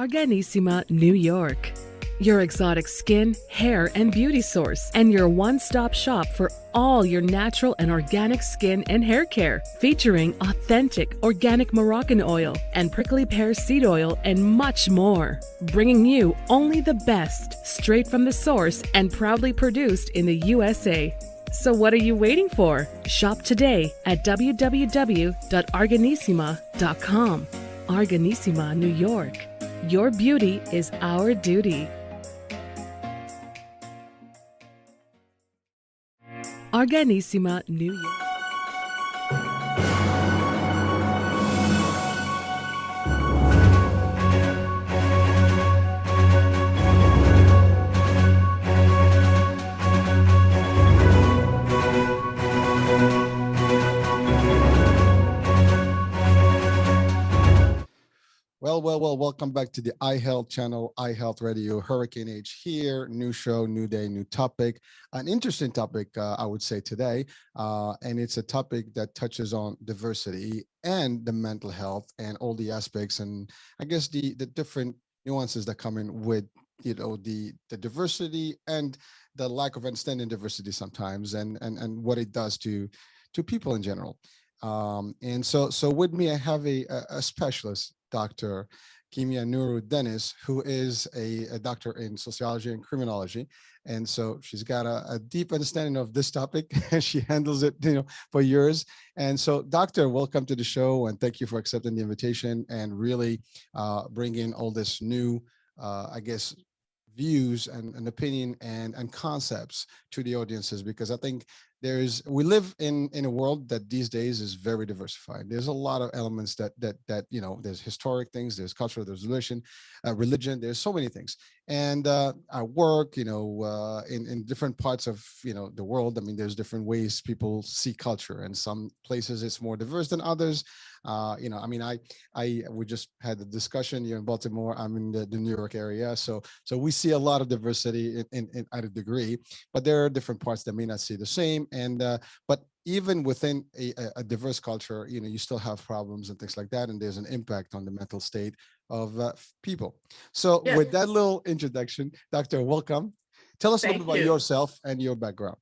Arganissima, New York. Your exotic skin, hair, and beauty source, and your one-stop shop for all your natural and organic skin and hair care, featuring authentic organic Moroccan oil and prickly pear seed oil and much more. Bringing you only the best, straight from the source and proudly produced in the USA. So what are you waiting for? Shop today at www.arganissima.com. Arganissima, New York. Your beauty is our duty. Arganissima, New York. Well, welcome back to the iHealth channel, iHealth Radio, Hurricane H here, new show, new day, new topic. An interesting topic, I would say today, and it's a topic that touches on diversity and the mental health and all the aspects and I guess the different nuances that come in with, the diversity and the lack of understanding diversity sometimes and what it does to people in general. And so with me, I have a specialist, Dr. Kimya Nuru, who is a doctor in sociology and criminology. And so she's got a deep understanding of this topic and she handles it, for years. And so, doctor, welcome to the show and thank you for accepting the invitation and really bringing all this new, I guess, views and opinion and concepts to the audiences, because I think we live in a world that these days is very diversified. There's a lot of elements that there's historic things, there's cultural, there's religion, there's so many things. And I work, in different parts of the world. I mean, there's different ways people see culture, and some places it's more diverse than others. We just had a discussion here in Baltimore. I'm in the New York area, so we see a lot of diversity in at a degree, but there are different parts that may not see the same. And but even within a diverse culture, you still have problems and things like that, and there's an impact on the mental state of people. So Yes. with that little introduction, Doctor, welcome. Tell us a little Thank bit about you. yourself and your background.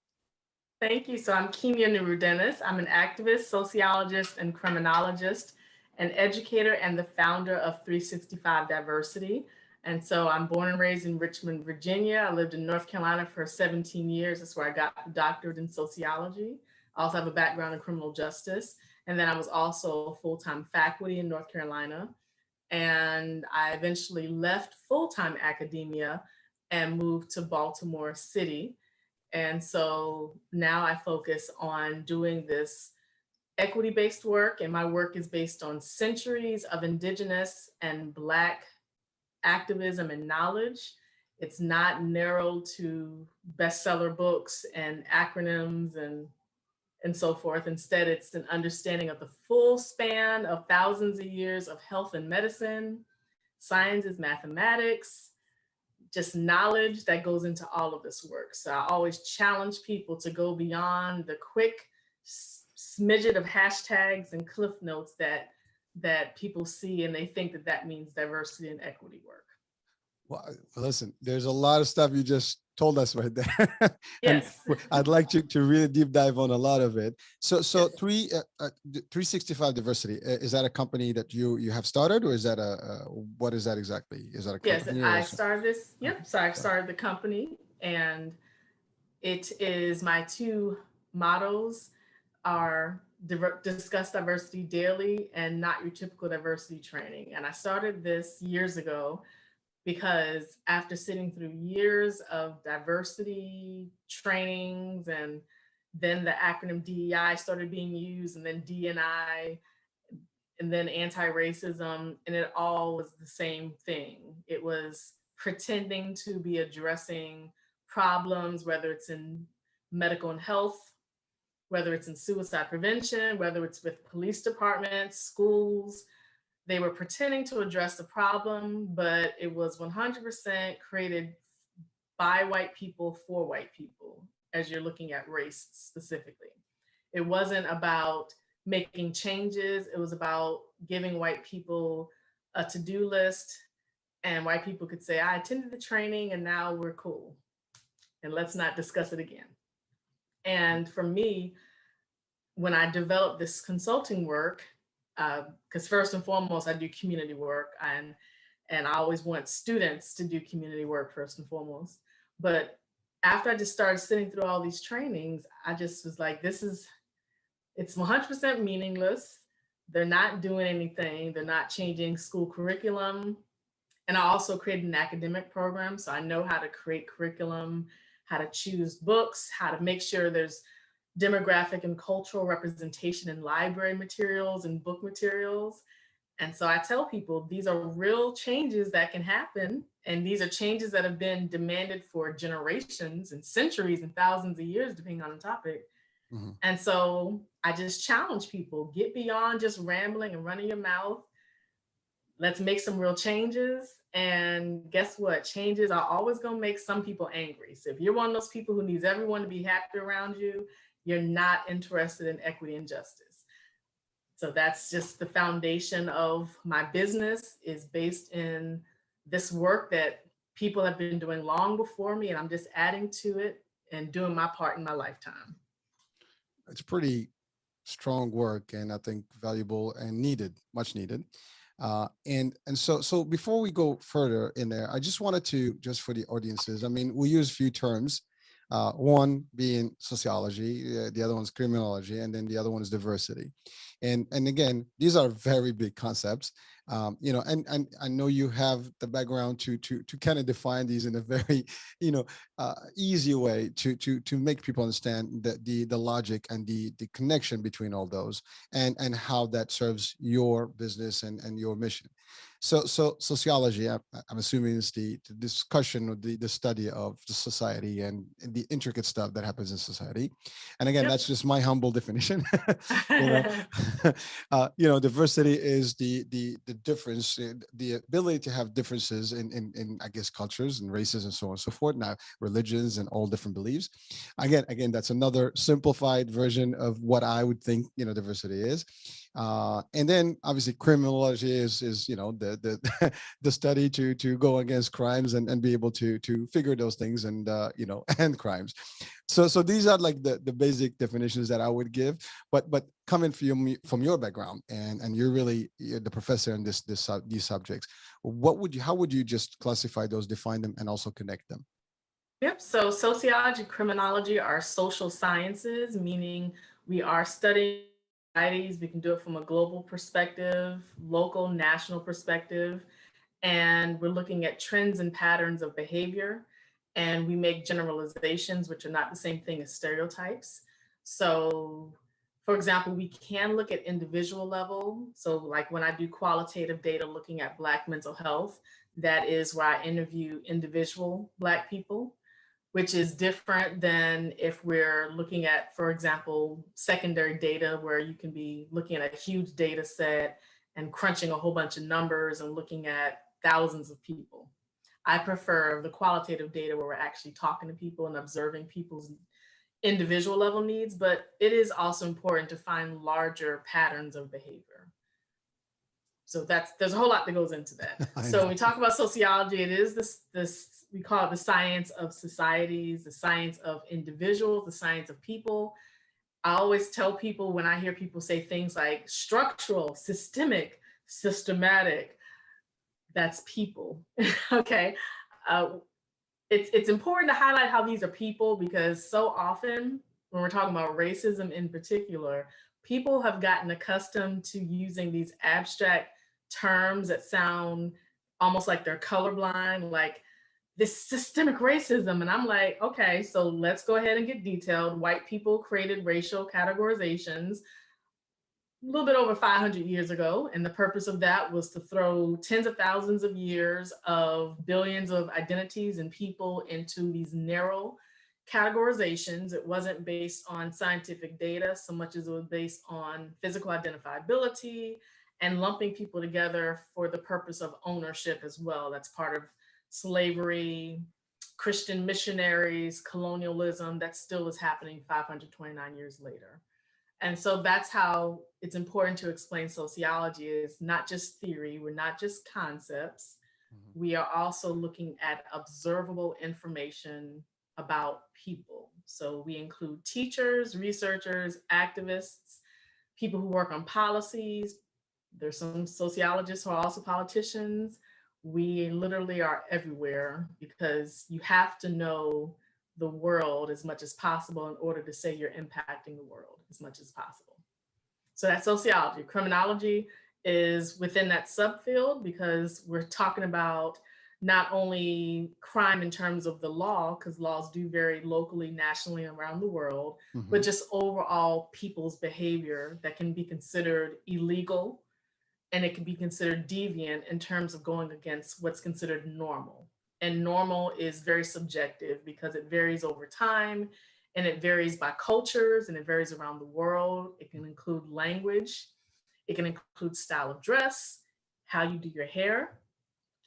Thank you. So I'm Kimya Nuru. I'm an activist, sociologist, and criminologist, an educator, and the founder of 365 Diversity. And so I'm born and raised in Richmond, Virginia. I lived in North Carolina for 17 years. That's where I got the doctorate in sociology. I also have a background in criminal justice. And then I was also full-time faculty in North Carolina. And I eventually left full-time academia and moved to Baltimore City. And so now I focus on doing this equity-based work, and my work is based on centuries of Indigenous and Black activism and knowledge. It's not narrowed to bestseller books and acronyms and so forth. Instead, it's an understanding of the full span of thousands of years of health and medicine, sciences, mathematics, just knowledge that goes into all of this work. So I always challenge people to go beyond the quick smidget of hashtags and cliff notes that people see, and they think that means diversity and equity work. Well, listen, there's a lot of stuff you just told us right there. Yes. And I'd like you to really deep dive on a lot of it. So Yes. 365 Diversity, is that a company that you have started, or is that what is that exactly? Is that a company? Yes, I started this. Yep. So I started the company, and it is my two mottos are discuss diversity daily and not your typical diversity training. And I started this years ago because after sitting through years of diversity trainings, and then the acronym DEI started being used, and then D&I, and then anti-racism, and it all was the same thing. It was pretending to be addressing problems, whether it's in medical and health, whether it's in suicide prevention, whether it's with police departments, schools. They were pretending to address the problem, but it was 100% created by white people for white people, as you're looking at race specifically. It wasn't about making changes. It was about giving white people a to-do list And white people could say, I attended the training and now we're cool. And let's not discuss it again. And for me, when I developed this consulting work, because first and foremost, I do community work, and I always want students to do community work first and foremost. But after I just started sitting through all these trainings, I just was like, it's 100% meaningless. They're not doing anything. They're not changing school curriculum. And I also created an academic program. So I know how to create curriculum, how to choose books, how to make sure there's demographic and cultural representation in library materials and book materials. And so I tell people these are real changes that can happen. And these are changes that have been demanded for generations and centuries and thousands of years, depending on the topic. Mhm. And so I just challenge people, get beyond just rambling and running your mouth. Let's make some real changes. And guess what? Changes are always going to make some people angry. So if you're one of those people who needs everyone to be happy around you, you're not interested in equity and justice. So that's just the foundation of my business, is based in this work that people have been doing long before me, and I'm just adding to it and doing my part in my lifetime. It's pretty strong work, and I think valuable and needed, much needed. And so before we go further in there, I just wanted to, just for the audiences, I mean, we use few terms. One being sociology, the other one's criminology, and then the other one is diversity. And again, these are very big concepts. And I know you have the background to kind of define these in a very, easy way to make people understand the logic and the connection between all those, and how that serves your business and your mission. So sociology, I'm assuming, is the discussion or the study of the society and the intricate stuff that happens in society. And again, Yep. that's just my humble definition. you know, diversity is the difference, the ability to have differences in I guess cultures and races and so on and so forth. Now, religions and all different beliefs. Again, that's another simplified version of what I would think diversity is. And then obviously criminology is the the study to go against crimes and be able to figure those things and end crimes. So these are like the basic definitions that I would give. But coming from your background, and you're the professor in these subjects, how would you just classify those, define them, and also connect them? Yep. So sociology, criminology are social sciences, meaning we are studying societies. We can do it from a global perspective, local, national perspective, and we're looking at trends and patterns of behavior. And we make generalizations, which are not the same thing as stereotypes. So, for example, we can look at individual level. So, like when I do qualitative data looking at Black mental health, that is where I interview individual Black people, which is different than if we're looking at, for example, secondary data, where you can be looking at a huge data set and crunching a whole bunch of numbers and looking at thousands of people. I prefer the qualitative data where we're actually talking to people and observing people's individual level needs, but it is also important to find larger patterns of behavior. So there's a whole lot that goes into that. I So when know. we talk about sociology, it is this we call it the science of societies, the science of individuals, the science of people. I always tell people when I hear people say things like structural, systemic, systematic, that's people. Okay. Uh, it's important to highlight how these are people, because so often when we're talking about racism in particular, people have gotten accustomed to using these abstract terms that sound almost like they're colorblind, like this systemic racism. And I'm like, okay, so let's go ahead and get detailed. White people created racial categorizations a little bit over 500 years ago. And the purpose of that was to throw tens of thousands of years of billions of identities and people into these narrow categorizations. It wasn't based on scientific data so much as it was based on physical identifiability and lumping people together for the purpose of ownership as well. That's part of slavery, Christian missionaries, colonialism. That still is happening 529 years later. And so that's how it's important to explain sociology, is not just theory, we're not just concepts. Mhm. We are also looking at observable information about people. So we include teachers, researchers, activists, people who work on policies. There's some sociologists who are also politicians. We literally are everywhere because you have to know the world as much as possible in order to say you're impacting the world as much as possible. So that's sociology. Criminology is within that subfield because we're talking about not only crime in terms of the law, because laws do vary locally, nationally, around the world, but Mhm. just overall people's behavior that can be considered illegal and it can be considered deviant in terms of going against what's considered normal. And normal is very subjective because it varies over time and it varies by cultures and it varies around the world. It can include language, it can include style of dress, how you do your hair.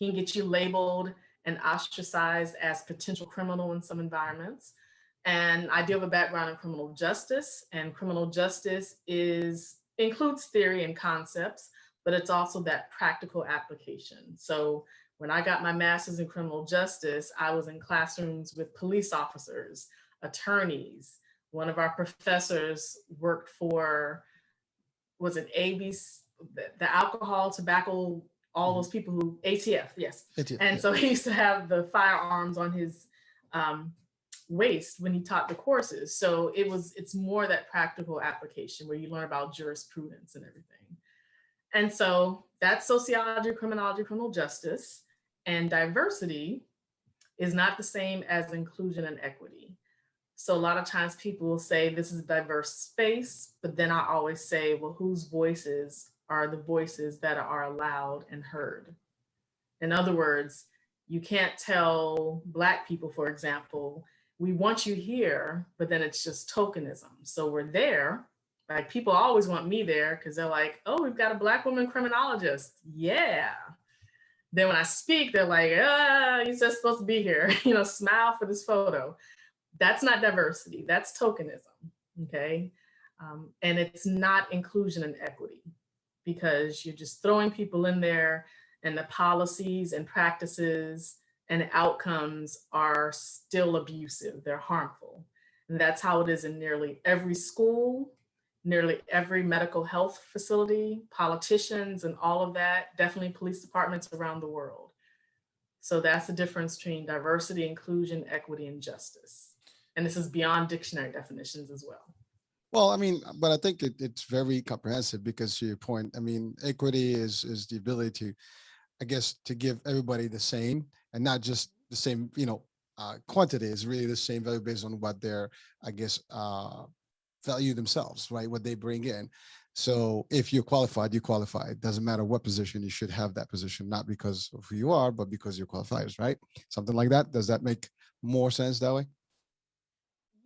It can get you labeled and ostracized as potential criminal in some environments. And I do have a background in criminal justice, and criminal justice is includes theory and concepts, but it's also that practical application. So when I got my master's in criminal justice, I was in classrooms with police officers, attorneys. One of our professors worked for, was it ABC, the alcohol, tobacco, all Mhm. those people who, ATF, yes. ATF, And yeah. so he used to have the firearms on his um, waist when he taught the courses. So it's more that practical application where you learn about jurisprudence and everything. And so that's sociology, criminology, criminal justice. And diversity is not the same as inclusion and equity. So a lot of times people will say this is a diverse space, but then I always say, well, whose voices are the voices that are allowed and heard? In other words, you can't tell Black people, for example, we want you here, but then it's just tokenism. So we're there. Like people always want me there because they're like, oh, we've got a Black woman criminologist. Yeah. Then when I speak, they're like, you're just supposed to be here, smile for this photo. That's not diversity, that's tokenism. Okay. And it's not inclusion and equity because you're just throwing people in there and the policies and practices and outcomes are still abusive, they're harmful. And that's how it is in nearly every school, nearly every medical health facility, politicians, and all of that, definitely police departments around the world. So that's the difference between diversity, inclusion, equity, and justice. And this is beyond dictionary definitions as well. Well, I mean, but I think it's very comprehensive because to your point, I mean, equity is the ability to, I guess, to give everybody the same and not just the same, quantity is really the same value based on what they're, I guess, value themselves, right? What they bring in. So if you're qualified, you qualify. It doesn't matter what position, you should have that position, not because of who you are, but because you're qualified, right? Something like that. Does that make more sense that way?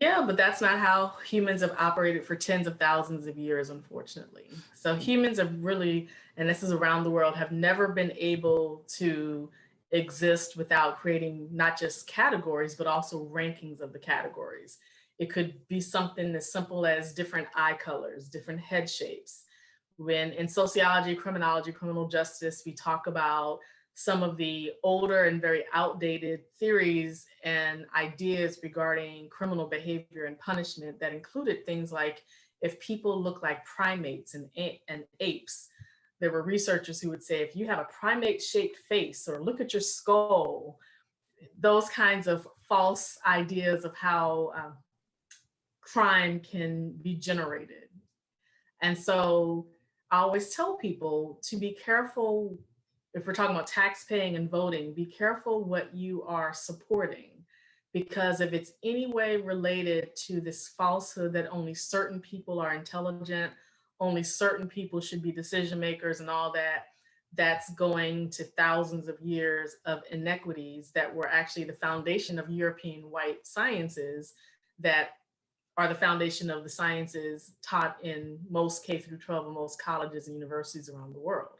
Yeah, but that's not how humans have operated for tens of thousands of years, unfortunately. So humans have really, and this is around the world, have never been able to exist without creating not just categories, but also rankings of the categories. It could be something as simple as different eye colors, different head shapes. When in sociology, criminology, criminal justice, we talk about some of the older and very outdated theories and ideas regarding criminal behavior and punishment that included things like if people look like primates and apes, there were researchers who would say if you have a primate shaped face or look at your skull, those kinds of false ideas of how crime can be generated. And so I always tell people to be careful if we're talking about tax paying and voting, be careful what you are supporting. Because if it's any way related to this falsehood that only certain people are intelligent, only certain people should be decision makers and all that, that's going to thousands of years of inequities that were actually the foundation of European white sciences that are the foundation of the sciences taught in most K through 12 and most colleges and universities around the world.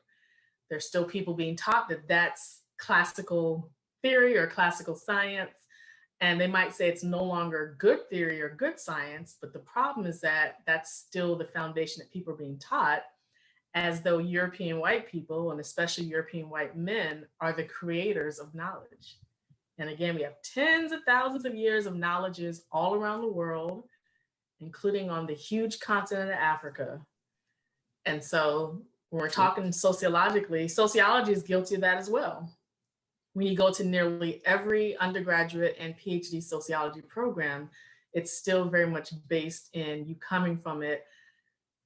There's still people being taught that that's classical theory or classical science. And they might say it's no longer good theory or good science, but the problem is that that's still the foundation that people are being taught. as though European white people, and especially European white men, are the creators of knowledge. And again, we have tens of thousands of years of knowledges all around the world, including on the huge continent of Africa. And so when we're talking sociologically, sociology is guilty of that as well. When you go to nearly every undergraduate and PhD sociology program, it's still very much based in you coming from it,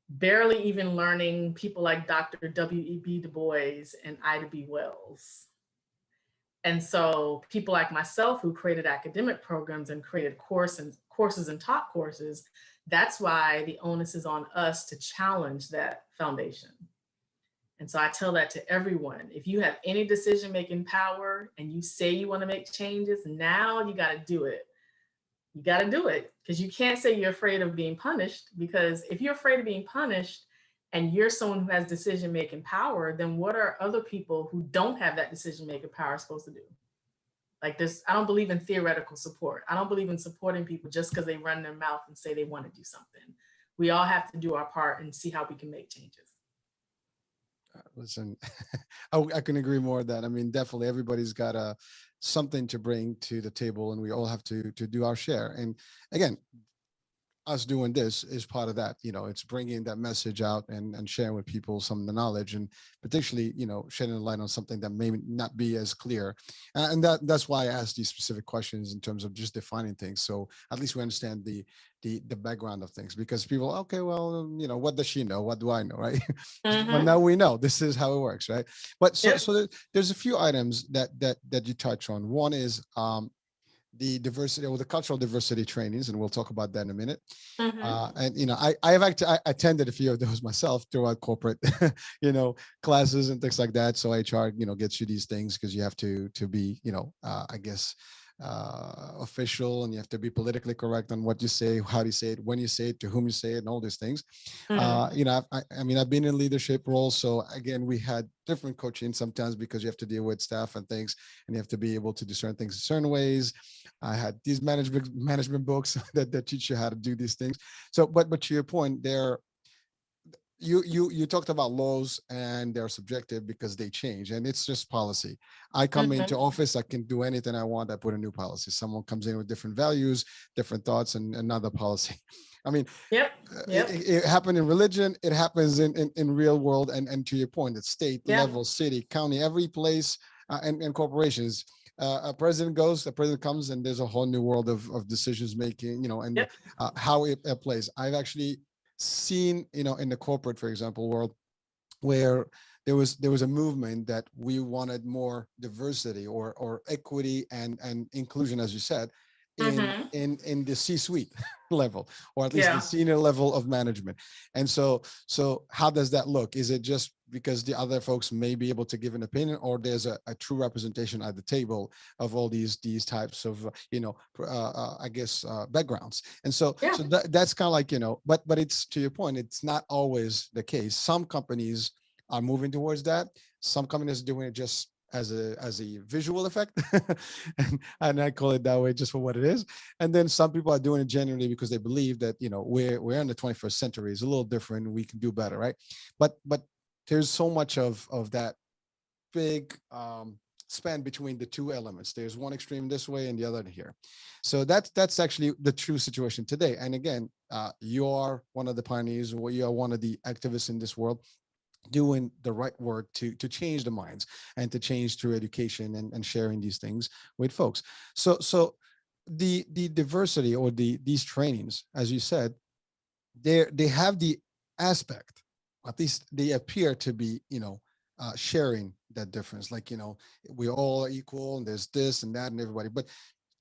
barely even learning people like Dr. W.E.B. Du Bois and Ida B. Wells. And so people like myself who created academic programs and created courses and taught courses, that's why the onus is on us to challenge that foundation. And so I tell that to everyone. If you have any decision-making power and you say you want to make changes, now you got to do it. You got to do it, because you can't say you're afraid of being punished, because if you're afraid of being punished and you're someone who has decision-making power, then what are other people who don't have that decision-making power supposed to do? Like this, I don't believe in theoretical support. I don't believe in supporting people just because they run their mouth and say they want to do something. We all have to do our part and see how we can make changes. Listen, I can agree more with that. I mean, definitely everybody's got something to bring to the table, and we all have to do our share. And again, us doing this is part of that. It's bringing that message out and sharing with people some of the knowledge, and potentially, shedding a light on something that may not be as clear. And that's why I asked these specific questions in terms of just defining things, so at least we understand the background of things. Because people, okay, well, what does she know? What do I know, right? But now we know this is how it works, right? But so there's a few items that you touch on. One is the diversity, or the cultural diversity trainings, and we'll talk about that in a minute. And I have actually I attended a few of those myself throughout corporate, classes and things like that. So HR, gets you these things because you have to be, I guess, official, and you have to be politically correct on what you say, how you say it, when you say it, to whom you say it, and all these things. I mean, I've been in leadership roles, so again, we had different coaching sometimes because you have to deal with staff and things, and you have to be able to do certain things in certain ways. I had these management books that teach you how to do these things. So, but to your point, you talked about laws, and they're subjective because they change, and it's just policy. I come into office, I can do anything I want. I put a new policy. Someone comes in with different values, different thoughts, and another policy. I mean, it happened in religion. It happens in real world, and to your point, at state level, city, county, every place, and corporations. A president comes, and there's a whole new world of decisions making, and how it plays. I've actually seen, in the corporate, for example, world, where there was a movement that we wanted more diversity or equity and inclusion, as you said, in the C-suite level, or at least the senior level of management. And so how does that look? Is it just because the other folks may be able to give an opinion, or there's a true representation at the table of all these types of I guess backgrounds? And so that's kind of like, but it's, to your point, it's not always the case. Some companies are moving towards that. Some companies are doing it just as a visual effect, and I call it that way just for what it is. And then some people are doing it genuinely because they believe that we're in the 21st century. It's a little different. We can do better, right? But there's so much of that big span between the two elements. There's one extreme this way and the other here. So that's actually the true situation today. And again, you are one of the pioneers, or you are one of the activists in this world, doing the right work to change the minds and to change through education and sharing these things with folks. So the diversity, or these trainings, as you said, they have the aspect, at least they appear to be, sharing that difference. Like, we're all equal, and there's this and that and everybody. But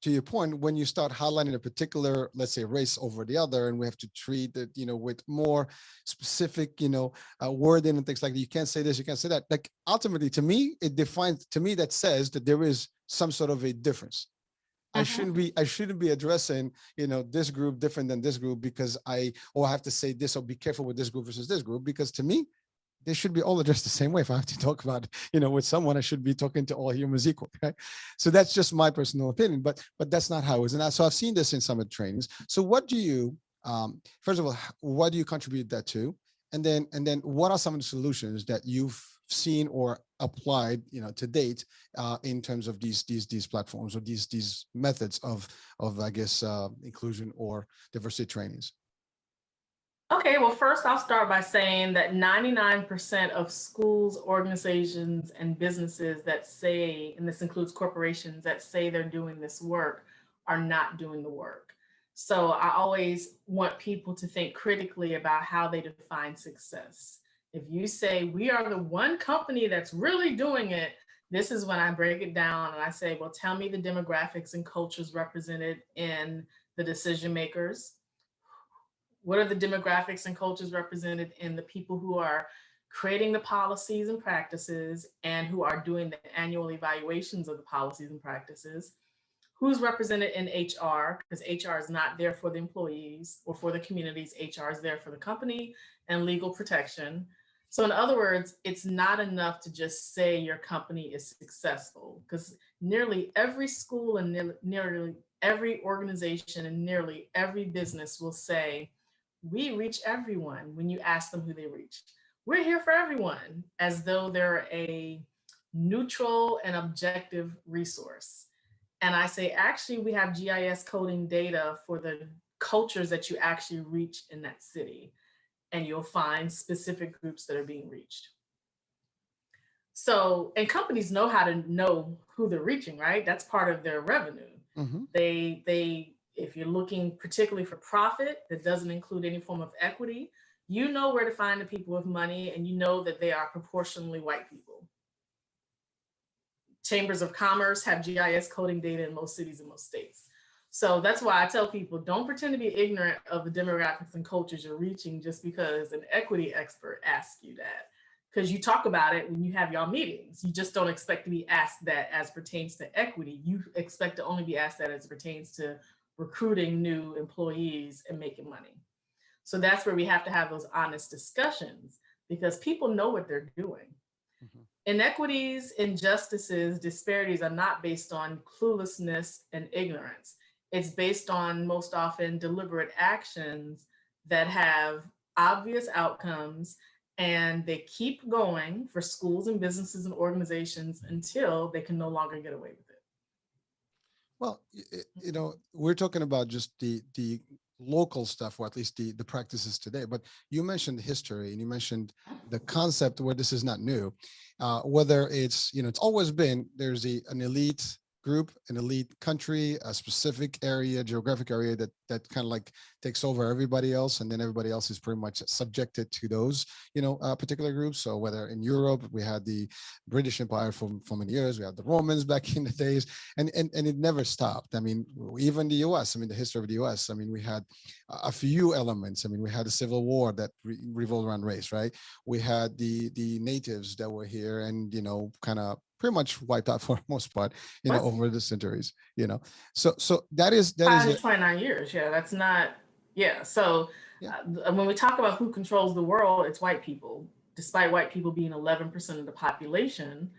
to your point, when you start highlighting a particular, let's say, race over the other, and we have to treat it, with more specific, wording and things like that. You can't say this, you can't say that. Like, ultimately, to me, that says that there is some sort of a difference. I shouldn't be addressing, this group different than this group because I have to say this, or be careful with this group versus this group, because to me, they should be all addressed the same way. If I have to talk about, with someone, I should be talking to all humans equal. Okay? So that's just my personal opinion, but that's not how it is. And so I've seen this in some of the trainings. So what do you, first of all, what do you contribute that to? and then what are some of the solutions that you've seen or applied, to date, in terms of these platforms, or these methods of I guess inclusion or diversity trainings? Okay, well, first I'll start by saying that 99% of schools, organizations, and businesses that say, and this includes corporations that say they're doing this work, are not doing the work. So I always want people to think critically about how they define success. If you say, we are the one company that's really doing it, this is when I break it down and I say, well, tell me the demographics and cultures represented in the decision makers. What are the demographics and cultures represented in the people who are creating the policies and practices and who are doing the annual evaluations of the policies and practices? Who's represented in HR? Because HR is not there for the employees or for the communities. HR is there for the company and legal protection. So, in other words, it's not enough to just say your company is successful, because nearly every school and nearly every organization and nearly every business will say, we reach everyone when you ask them who they reach. We're here for everyone, as though they're a neutral and objective resource. And I say, actually, we have GIS coding data for the cultures that you actually reach in that city, and you'll find specific groups that are being reached. So, and companies know how to know who they're reaching, right? That's part of their revenue. Mm-hmm. If you're looking particularly for profit that doesn't include any form of equity, you know where to find the people with money, and you know that they are proportionally white people. Chambers of commerce have GIS coding data in most cities and most states. So that's why I tell people, don't pretend to be ignorant of the demographics and cultures you're reaching just because an equity expert asks you that. Because you talk about it when you have y'all meetings. You just don't expect to be asked that as pertains to equity. You expect to only be asked that as pertains to recruiting new employees and making money. So that's where we have to have those honest discussions, because people know what they're doing. Mm-hmm. Inequities, injustices, disparities are not based on cluelessness and ignorance. It's based on, most often, deliberate actions that have obvious outcomes, and they keep going for schools and businesses and organizations until they can no longer get away with it. Well, we're talking about just the local stuff, or at least the practices today. But you mentioned history, and you mentioned the concept where this is not new. Whether it's it's always been, there's an elite group, an elite country, a specific area, geographic area that kind of like takes over everybody else, and then everybody else is pretty much subjected to those particular groups. So whether in Europe we had the British Empire for many years, we had the Romans back in the days, and it never stopped. I mean, even the US, I mean, the history of the US, I mean, we had a few elements. I mean, we had a civil war that revolved around race, right? We had the natives that were here and kind of pretty much wiped out for the most part, over the centuries, So that is 129 years. Yeah, that's not. Yeah. So when we talk about who controls the world, it's white people. Despite white people being 11% of the population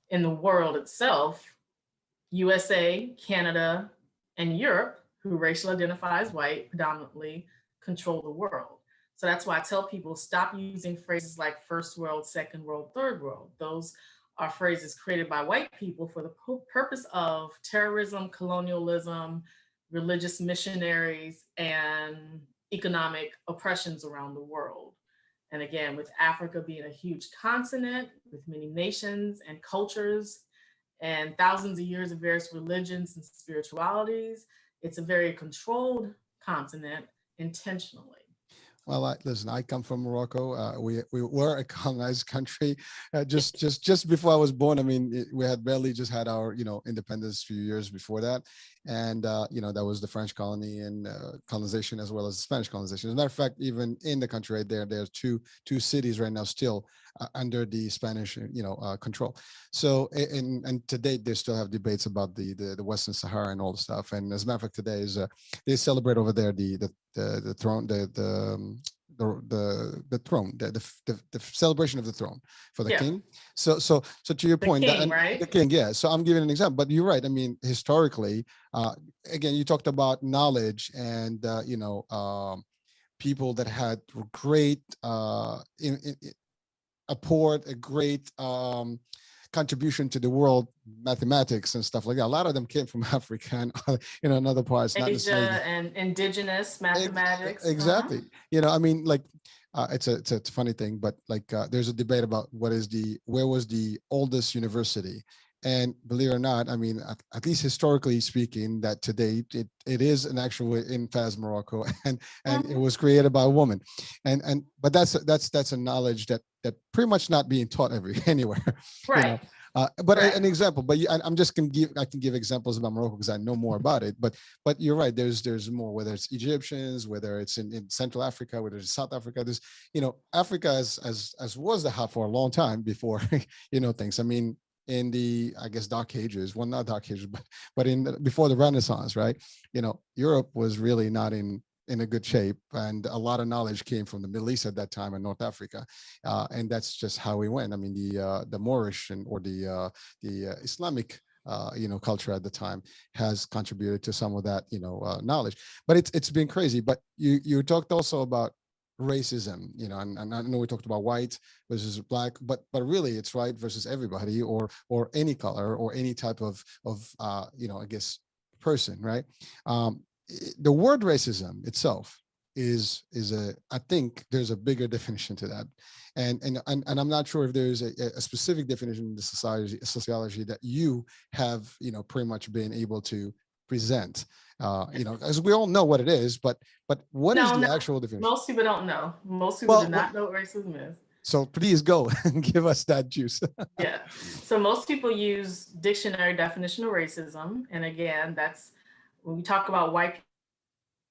in the world itself, USA, Canada, and Europe, who racially identify as white predominantly, control the world. So that's why I tell people, stop using phrases like first world, second world, third world. Those are phrases created by white people for the purpose of terrorism, colonialism, religious missionaries, and economic oppressions around the world. And again, with Africa being a huge continent with many nations and cultures and thousands of years of various religions and spiritualities, it's a very controlled continent intentionally. Well, listen, I come from Morocco. We were a colonized country. Just before I was born, I mean, we had barely just had our independence a few years before that, and that was the French colony and colonization as well as the Spanish colonization. As a matter of fact, even in the country right there's two cities right now still under the Spanish control. So and to date they still have debates about the Western Sahara and all the stuff. And as a matter of fact, today is they celebrate over there the throne, the throne, the celebration of the throne for the king. So to your point, king, right? The king, yeah. So I'm giving an example, but you're right. I mean, historically, again, you talked about knowledge and people that had great apport, a great contribution to the world, mathematics and stuff like that. A lot of them came from Africa and in other parts, not necessarily. Asia and indigenous mathematics. Exactly. I mean, like, it's a funny thing, but like, there's a debate about where was the oldest university, and believe it or not, I mean, at least historically speaking, that today it is an actual in Fez, Morocco, and it was created by a woman, but that's a knowledge that pretty much not being taught anywhere, Right. But Right. an example, but I'm just gonna I can give examples about Morocco because I know more about it. But you're right. There's more, whether it's Egyptians, whether it's in Central Africa, whether it's South Africa. There's Africa as was the hub for a long time before things. I mean, in the, I guess, dark ages, well, not dark ages, but before the Renaissance, right? Europe was really not in a good shape, and a lot of knowledge came from the Middle East at that time and North Africa, and that's just how we went. I mean, the Moorish or the Islamic culture at the time has contributed to some of that knowledge. But it's been crazy. But you talked also about racism, and I know we talked about white versus black, but really it's white versus everybody, or any color, or any type of I guess, person, right? The word racism itself is I think there's a bigger definition to that, and I'm not sure if there's a specific definition in the sociology that you have pretty much been able to present, as we all know what it is, but what is the actual definition? Most people don't know. Most people do not know what racism is. So please go and give us that juice. Yeah. So most people use dictionary definition of racism, and again, that's when we talk about white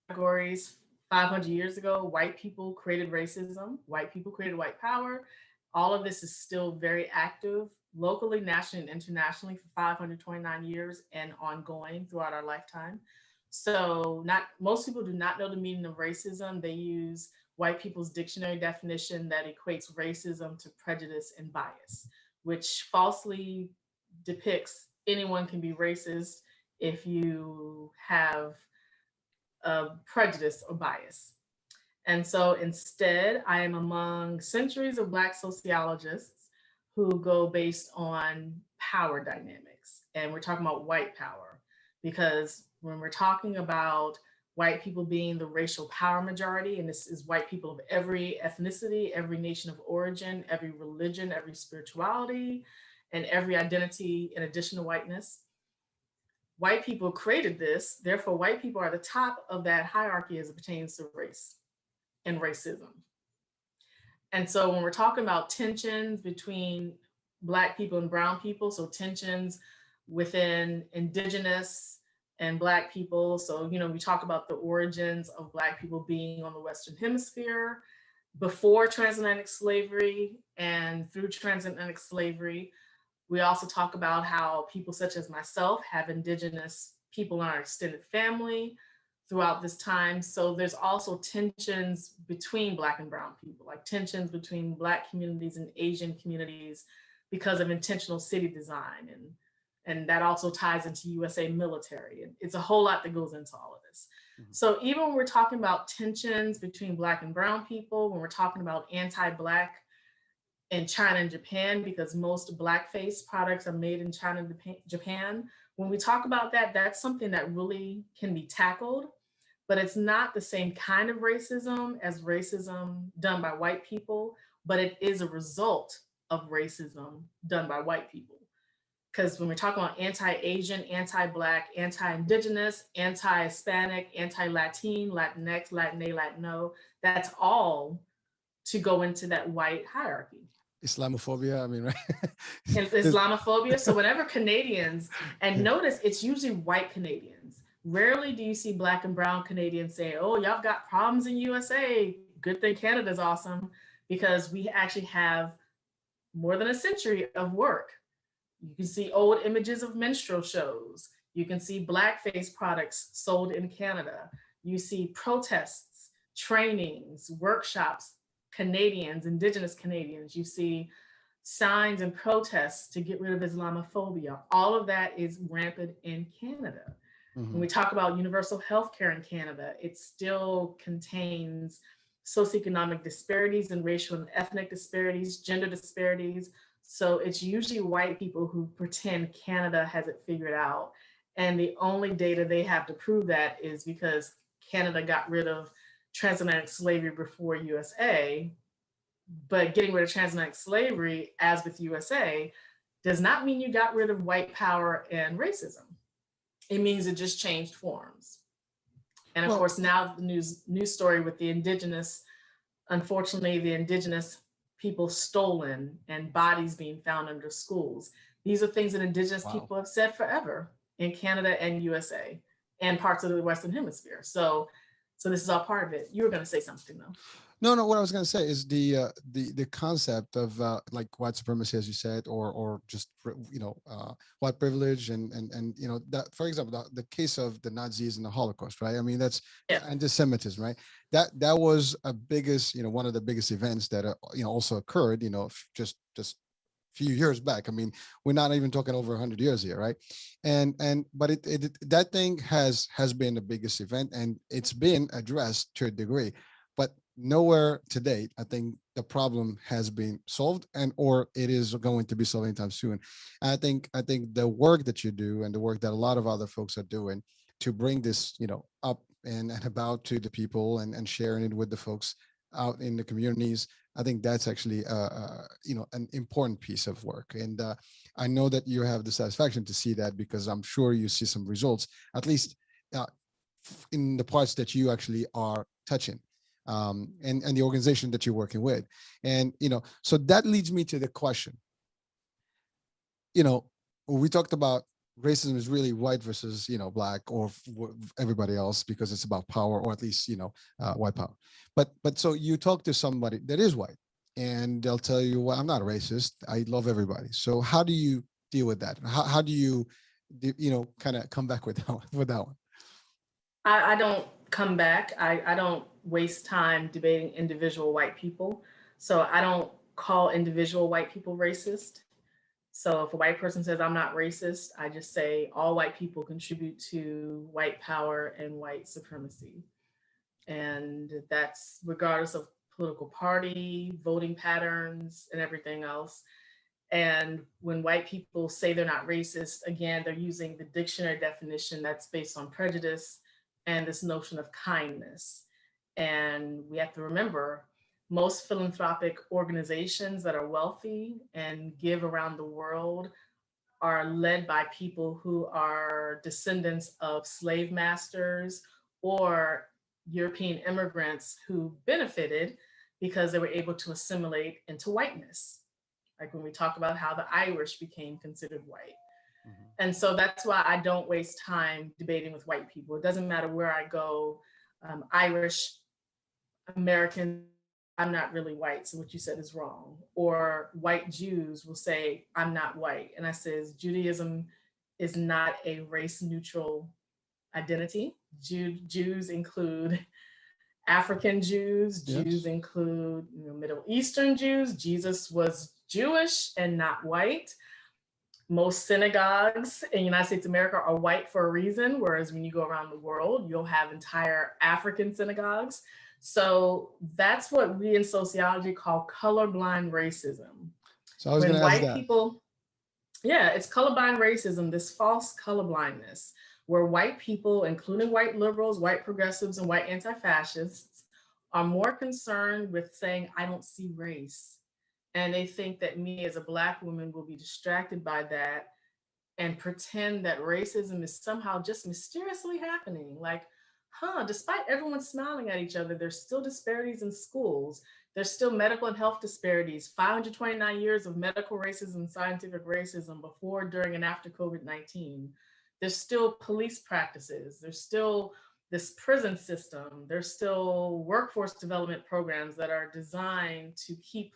categories. 500 years ago, white people created racism. White people created white power. All of this is still very active locally, nationally, and internationally for 529 years and ongoing throughout our lifetime. So most people do not know the meaning of racism. They use white people's dictionary definition that equates racism to prejudice and bias, which falsely depicts anyone can be racist if you have prejudice or bias. And so instead, I am among centuries of Black sociologists who go based on power dynamics. And we're talking about white power, because when we're talking about white people being the racial power majority, and this is white people of every ethnicity, every nation of origin, every religion, every spirituality, and every identity in addition to whiteness. White people created this, therefore white people are the top of that hierarchy as it pertains to race and racism. And so when we're talking about tensions between Black people and brown people, so tensions within indigenous and Black people, so we talk about the origins of Black people being on the Western Hemisphere before transatlantic slavery and through transatlantic slavery. We also talk about how people such as myself have indigenous people in our extended family throughout this time. So there's also tensions between Black and brown people, like tensions between Black communities and Asian communities because of intentional city design. And that also ties into USA military. And it's a whole lot that goes into all of this. Mm-hmm. So even when we're talking about tensions between Black and brown people, when we're talking about anti-Black in China and Japan, because most blackface products are made in China and Japan. When we talk about that, that's something that really can be tackled, but it's not the same kind of racism as racism done by white people, but it is a result of racism done by white people. Because when we're talking about anti-Asian, anti-Black, anti-Indigenous, anti-Hispanic, anti-Latin, Latinx, Latina, Latino, that's all to go into that white hierarchy. Islamophobia, I mean, right? Islamophobia. So whenever Canadians, and notice it's usually white Canadians. Rarely do you see Black and brown Canadians say, oh, y'all got problems in USA. Good thing Canada's awesome, because we actually have more than a century of work. You can see old images of minstrel shows. You can see blackface products sold in Canada. You see protests, trainings, workshops, Canadians, Indigenous Canadians. You see signs and protests to get rid of Islamophobia. All of that is rampant in Canada. Mm-hmm. When we talk about universal health care in Canada, it still contains socioeconomic disparities and racial and ethnic disparities, gender disparities. So it's usually white people who pretend Canada has it figured out. And the only data they have to prove that is because Canada got rid of transatlantic slavery before USA. But getting rid of transatlantic slavery, as with USA, does not mean you got rid of white power and racism. It means it just changed forms. And of Well, course, now the news story with the indigenous, unfortunately, the indigenous people stolen and bodies being found under schools. These are things that indigenous wow. people have said forever in Canada and USA and parts of the Western Hemisphere. So this is all part of it. You were going to say something though. No, no. What I was going to say is the concept of like white supremacy, as you said, or just white privilege, and that, for example, the case of the Nazis and the Holocaust, right? I mean, that's Yeah. anti-Semitism, right? That was a biggest, one of the biggest events that also occurred, just few years back. I mean, we're not even talking over 100 years here, right? But that thing has been the biggest event, and it's been addressed to a degree, but nowhere to date I think the problem has been solved, and or it is going to be solved anytime soon. And I think the work that you do and the work that a lot of other folks are doing to bring this up and about to the people, and sharing it with the folks out in the communities, I think that's actually an important piece of work. And I know that you have the satisfaction to see that, because I'm sure you see some results, at least uh, in the parts that you actually are touching, and the organization that you're working with. And so that leads me to the question. We talked about racism is really white versus black, or everybody else, because it's about power, or at least white power. But so you talk to somebody that is white, and they'll tell you, well, I'm not a racist, I love everybody. So how do you deal with that? How do you kind of come back with that one? I don't come back. I don't waste time debating individual white people. So I don't call individual white people racist. So if a white person says I'm not racist, I just say all white people contribute to white power and white supremacy. And that's regardless of political party, voting patterns, and everything else. And when white people say they're not racist, again, they're using the dictionary definition that's based on prejudice and this notion of kindness. And we have to remember, most philanthropic organizations that are wealthy and give around the world are led by people who are descendants of slave masters or European immigrants who benefited because they were able to assimilate into whiteness. Like when we talk about how the Irish became considered white. Mhm. And so that's why I don't waste time debating with white people. It doesn't matter where I go, Irish, American, I'm not really white, so what you said is wrong. Or white Jews will say, I'm not white. And I says, Judaism is not a race neutral identity. Jews include African Jews, Jews Yes. include Middle Eastern Jews. Jesus was Jewish and not white. Most synagogues in the United States of America are white for a reason, whereas when you go around the world, you'll have entire African synagogues. So that's what we in sociology call colorblind racism. So I was going When to ask white that. people, yeah, it's colorblind racism, this false colorblindness, where white people, including white liberals, white progressives, and white anti-fascists, are more concerned with saying, I don't see race. And they think that me as a Black woman will be distracted by that and pretend that racism is somehow just mysteriously happening. Like, despite everyone smiling at each other, there's still disparities in schools. There's still medical and health disparities, 529 years of medical racism, scientific racism before, during, and after COVID-19. There's still police practices. There's still this prison system. There's still workforce development programs that are designed to keep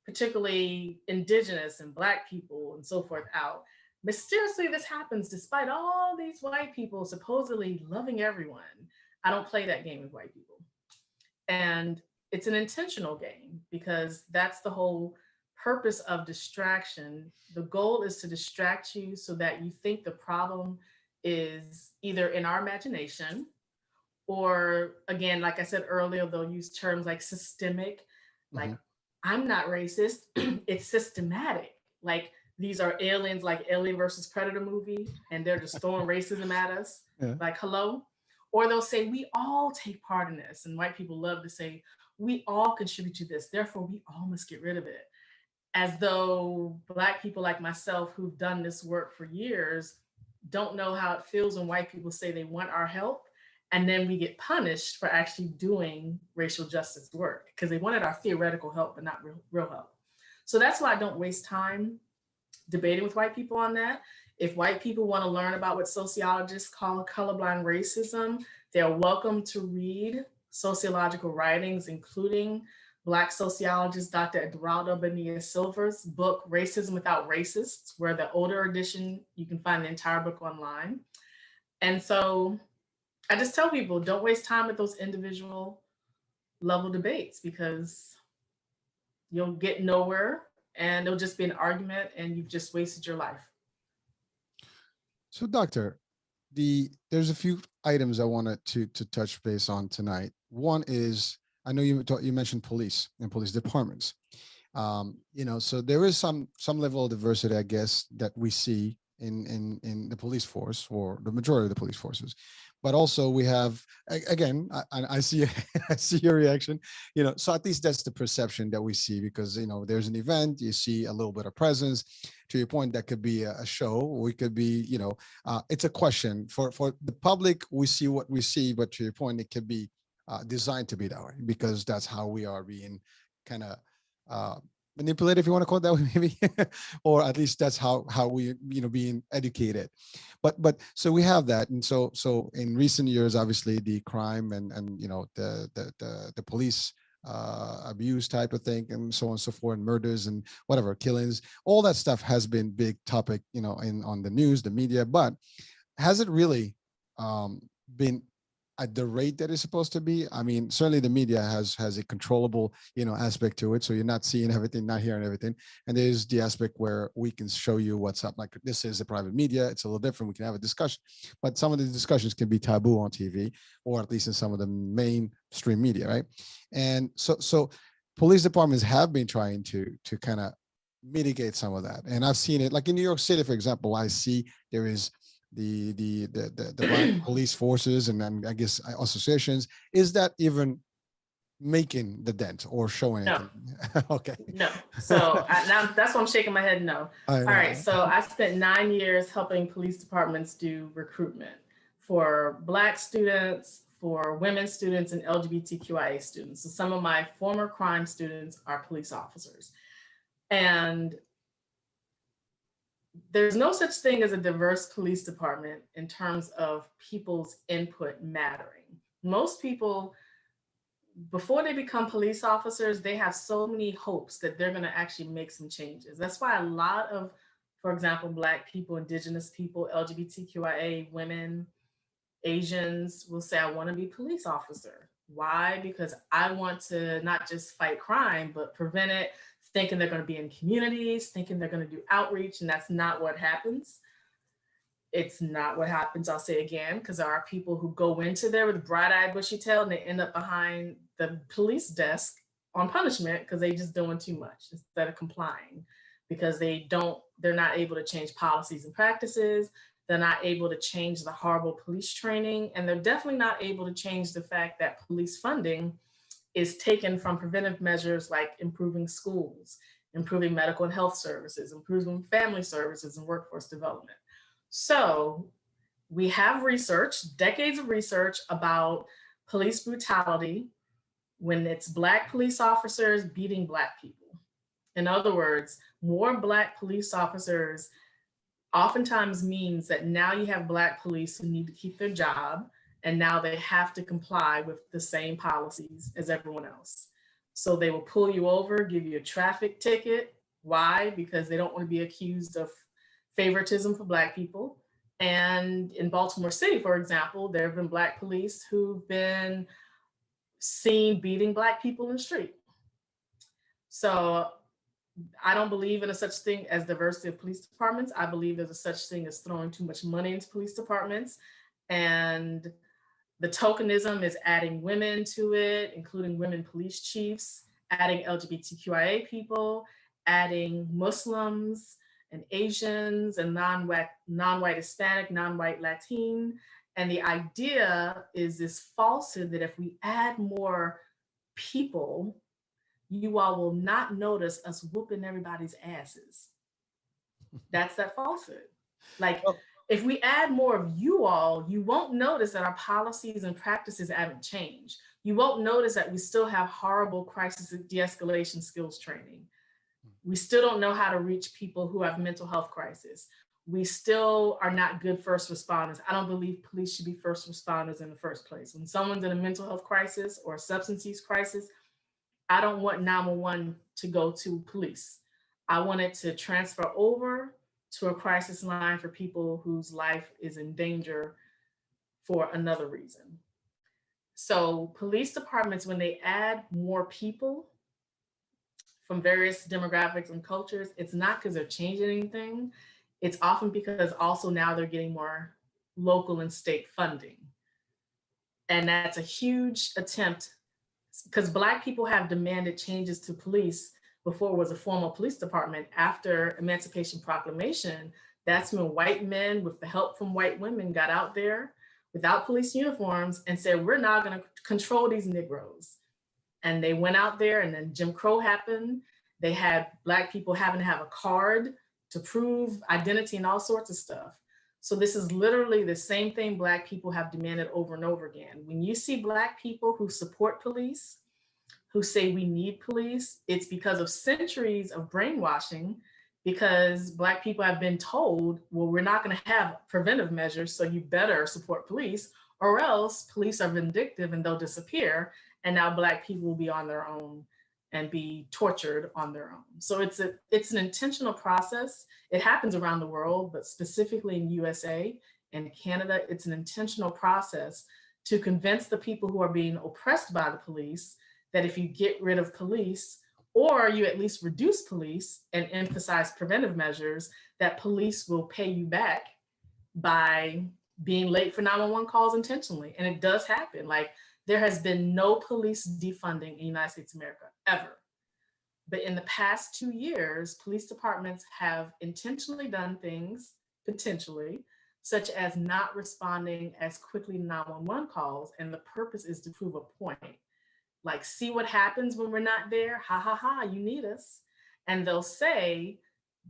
particularly indigenous and Black people and so forth out. Mysteriously, this happens despite all these white people supposedly loving everyone. I don't play that game with white people. And it's an intentional game because that's the whole purpose of distraction. The goal is to distract you so that you think the problem is either in our imagination Or again, like I said earlier, they'll use terms like systemic, like Hmm. I'm not racist, it's systematic. Like these are aliens, like Alien versus Predator movie, and they're just throwing racism at us. Yeah. Like, hello. Or they'll say, we all take part in this. And white people love to say, we all contribute to this. Therefore, we all must get rid of it. As though Black people like myself who've done this work for years don't know how it feels when white people say they want our help. And then we get punished for actually doing racial justice work because they wanted our theoretical help, but not real help. So that's why I don't waste time debating with white people on that. If white people want to learn about what sociologists call colorblind racism, they're welcome to read sociological writings, including Black sociologist Dr. Eduardo Bonilla Silver's book, Racism Without Racists, where the older edition, you can find the entire book online. And so I just tell people don't waste time with those individual level debates because you'll get nowhere and it'll just be an argument and you've just wasted your life. So, doctor, there's a few items I wanted to touch base on tonight. One is I know you mentioned police and police departments. So there is some level of diversity, I guess, that we see in the police force or the majority of the police forces. But also we have again, I see I see your reaction. So at least that's the perception that we see because there's an event, you see a little bit of presence. To your point, that could be a show. We could be, it's a question for the public. We see what we see, but to your point, it could be designed to be that way because that's how we are being kind of manipulated, if you want to call it that way, maybe, or at least that's how we being educated. But so we have that, and so in recent years, obviously the crime and the police abuse type of thing and so on and so forth, and murders and whatever, killings, all that stuff has been big topic on the news, the media. But has it really been at the rate that it's supposed to be? I mean, certainly the media has a controllable, aspect to it. So you're not seeing everything, not hearing everything. And there's the aspect where we can show you what's up. Like this is a private media. It's a little different. We can have a discussion, but some of the discussions can be taboo on TV or at least in some of the mainstream media, right? And so police departments have been trying to kind of mitigate some of that. And I've seen it like in New York City, for example, I see there is the Black police forces and then I guess associations. Is that even making the dent or showing No, anything? Okay. no. So now that's why I'm shaking my head. No. I All know. right. So I spent 9 years helping police departments do recruitment for Black students, for women students, and LGBTQIA students. So some of my former crime students are police officers. And there's no such thing as a diverse police department in terms of people's input mattering. Most people, before they become police officers, they have so many hopes that they're going to actually make some changes. That's why a lot of, for example, Black people, Indigenous people, LGBTQIA women, Asians will say, I want to be a police officer. Why? Because I want to not just fight crime, but prevent it, thinking they're going to be in communities, thinking they're going to do outreach, and that's not what happens. It's not what happens, I'll say again, because there are people who go into there with bright-eyed, bushy-tailed, and they end up behind the police desk on punishment because they just doing too much instead of complying, because they're not able to change policies and practices. They're not able to change the horrible police training, and they're definitely not able to change the fact that police funding is taken from preventive measures like improving schools, improving medical and health services, improving family services and workforce development. So we have research, decades of research about police brutality when it's Black police officers beating Black people. In other words, more Black police officers oftentimes means that now you have Black police who need to keep their job, and now they have to comply with the same policies as everyone else. So they will pull you over, give you a traffic ticket. Why? Because they don't want to be accused of favoritism for Black people. And in Baltimore City, for example, there have been Black police who've been seen beating Black people in the street. So I don't believe in a such thing as diversity of police departments. I believe there's a such thing as throwing too much money into police departments. And The tokenism is adding women to it, including women police chiefs, adding LGBTQIA people, adding Muslims and Asians and non-white Hispanic, non-white Latin. And the idea is this falsehood that if we add more people, you all will not notice us whooping everybody's asses. That's that falsehood. Like, Well, if we add more of you all, you won't notice that our policies and practices haven't changed. You won't notice that we still have horrible crisis de-escalation skills training. We still don't know how to reach people who have mental health crisis. We still are not good first responders. I don't believe police should be first responders in the first place. When someone's in a mental health crisis or a substance use crisis, I don't want 911 to go to police. I want it to transfer over to a crisis line for people whose life is in danger for another reason. So police departments, when they add more people from various demographics and cultures, it's not because they're changing anything. It's often because also now they're getting more local and state funding. And that's a huge attempt, because Black people have demanded changes to police before it was a formal police department. After Emancipation Proclamation, that's when white men with the help from white women got out there without police uniforms and said, we're not going to control these Negroes. And they went out there, and then Jim Crow happened. They had Black people having to have a card to prove identity and all sorts of stuff. So this is literally the same thing Black people have demanded over and over again. When you see Black people who support police, who say we need police, it's because of centuries of brainwashing, because Black people have been told, well, we're not going to have preventive measures, so you better support police, or else police are vindictive and they'll disappear. And now Black people will be on their own and be tortured on their own. So it's an intentional process. It happens around the world, but specifically in USA and Canada, it's an intentional process to convince the people who are being oppressed by the police that if you get rid of police, or you at least reduce police and emphasize preventive measures, that police will pay you back by being late for 911 calls intentionally. And it does happen. Like, there has been no police defunding in the United States of America, ever. But in the past 2 years, police departments have intentionally done things, potentially, such as not responding as quickly to 911 calls. And the purpose is to prove a point. Like, see what happens when we're not there? Ha ha ha, you need us. And they'll say,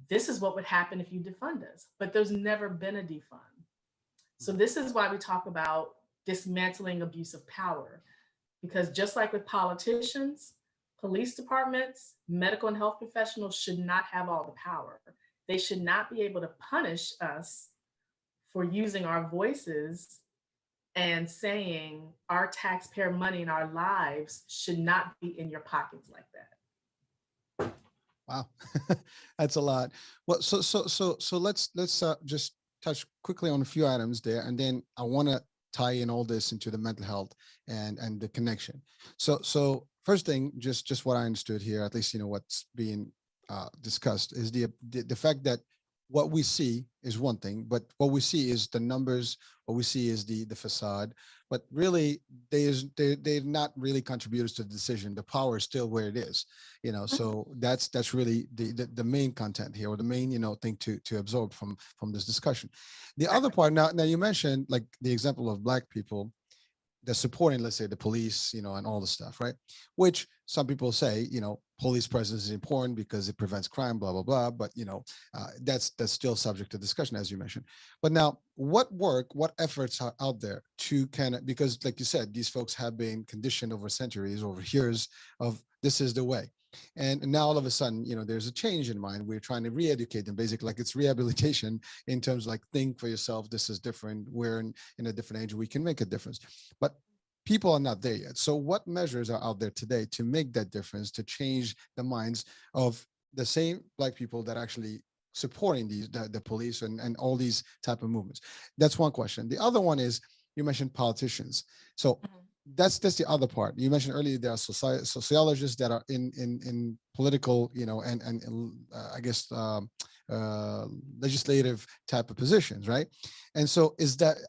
this is what would happen if you defund us. But there's never been a defund. So this is why we talk about dismantling abuse of power. Because just like with politicians, police departments, medical and health professionals should not have all the power. They should not be able to punish us for using our voices and saying our taxpayer money and our lives should not be in your pockets like that. Wow, that's a lot. Well, so let's just touch quickly on a few items there, and then I want to tie in all this into the mental health and the connection. So first thing, just what I understood here, at least what's being discussed, is the fact that what we see is one thing, but what we see is the numbers. What we see is the facade, but really they're not really contributors to the decision. The power is still where it is, So that's really the main content here, or the main thing to absorb from this discussion. The other part, now you mentioned like the example of Black people that supporting, let's say, the police, and all the stuff, right? Which some people say, police presence is important because it prevents crime, blah, blah, blah. But, that's still subject to discussion, as you mentioned. But now, what efforts are out there to because like you said, these folks have been conditioned over centuries, over years of this is the way. And now all of a sudden, there's a change in mind. We're trying to re-educate them, basically, like it's rehabilitation in terms of like, think for yourself. This is different. We're in a different age. We can make a difference. But people are not there yet. So what measures are out there today to make that difference, to change the minds of the same Black people that actually supporting the police and all these type of movements? That's one question. The other one is, you mentioned politicians. So that's the other part. You mentioned earlier there are sociologists that are in political, and I guess legislative type of positions, right? And so,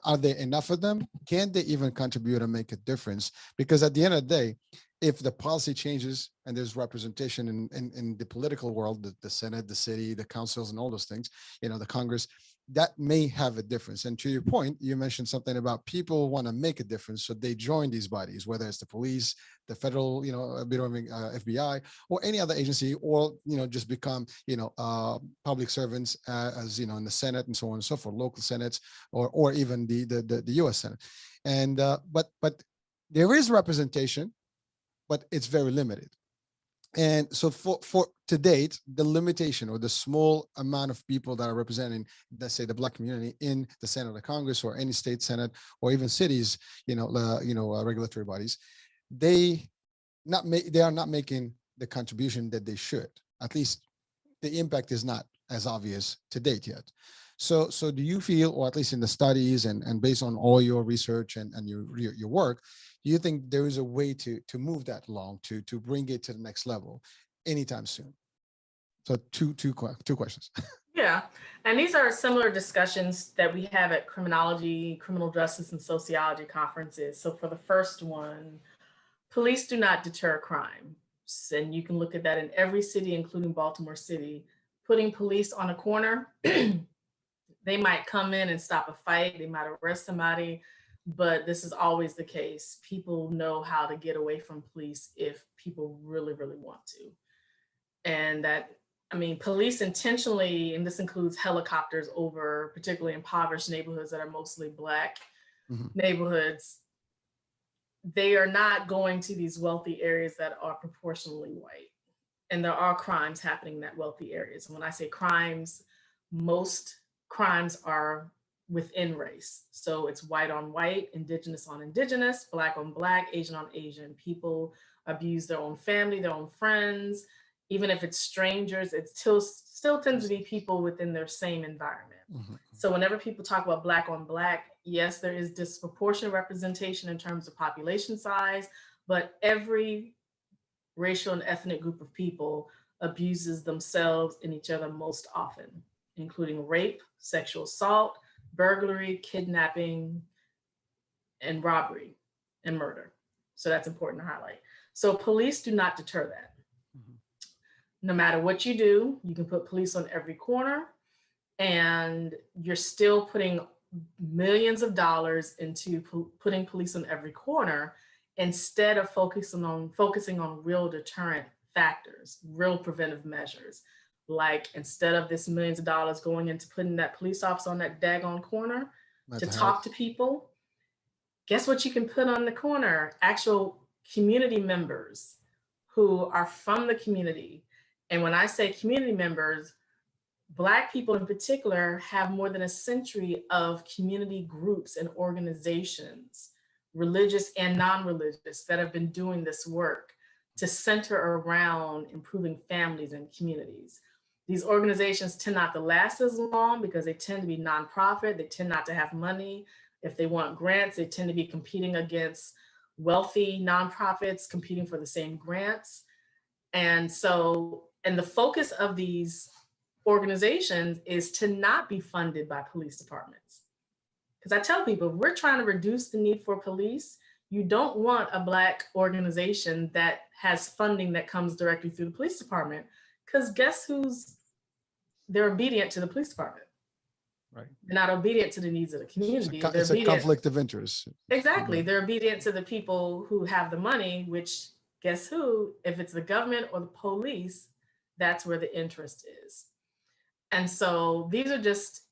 are there enough of them? Can they even contribute and make a difference? Because at the end of the day, if the policy changes and there's representation in the political world, the Senate, the city, the councils, and all those things, the Congress, that may have a difference. And to your point, you mentioned something about people want to make a difference, so they join these bodies, whether it's the police, the federal, Bureau of FBI, or any other agency, or just become public servants, as in the Senate and so on and so forth, local senates, or even the U.S. Senate. And but there is representation, but it's very limited. And so for to date, the limitation or the small amount of people that are representing, let's say, the Black community in the Senate or Congress or any state Senate or even cities, regulatory bodies, they are not making the contribution that they should. At least the impact is not as obvious to date yet. So do you feel, or at least in the studies and based on all your research and your work, do you think there is a way to move that along, to bring it to the next level anytime soon? So two questions. Yeah, and these are similar discussions that we have at criminology, criminal justice, and sociology conferences. So for the first one, police do not deter crime. And you can look at that in every city, including Baltimore City. Putting police on a corner, they might come in and stop a fight, they might arrest somebody, but this is always the case. People know how to get away from police if people really, really want to. And police intentionally, and this includes helicopters over particularly impoverished neighborhoods that are mostly Black neighborhoods. They are not going to these wealthy areas that are proportionally white. And there are crimes happening in that wealthy areas. And when I say crimes, most crimes are within race. So it's white on white, indigenous on indigenous, Black on Black, Asian on Asian. People abuse their own family, their own friends. Even if it's strangers, it still tends to be people within their same environment. So whenever people talk about Black on Black, yes, there is disproportionate representation in terms of population size, but every racial and ethnic group of people abuses themselves and each other most often, including rape, sexual assault, burglary, kidnapping, and robbery and murder. So that's important to highlight. So police do not deter that. No matter what you do, you can put police on every corner and you're still putting millions of dollars into putting police on every corner instead of focusing on real deterrent factors, real preventive measures. Like instead of this millions of dollars going into putting that police officer on that daggone corner to talk to people, guess what you can put on the corner? Actual community members who are from the community. And when I say community members, Black people in particular have more than a century of community groups and organizations, religious and non-religious, that have been doing this work to center around improving families and communities. These organizations tend not to last as long because they tend to be nonprofit. They tend not to have money. If they want grants, they tend to be competing against wealthy nonprofits competing for the same grants. And the focus of these organizations is to not be funded by police departments. Because I tell people, if we're trying to reduce the need for police, you don't want a Black organization that has funding that comes directly through the police department. Because guess they're obedient to the police department. Right. They're not obedient to the needs of the community. It's a conflict of interest. Exactly. They're obedient to the people who have the money, which guess who, if it's the government or the police, that's where the interest is. And so these are just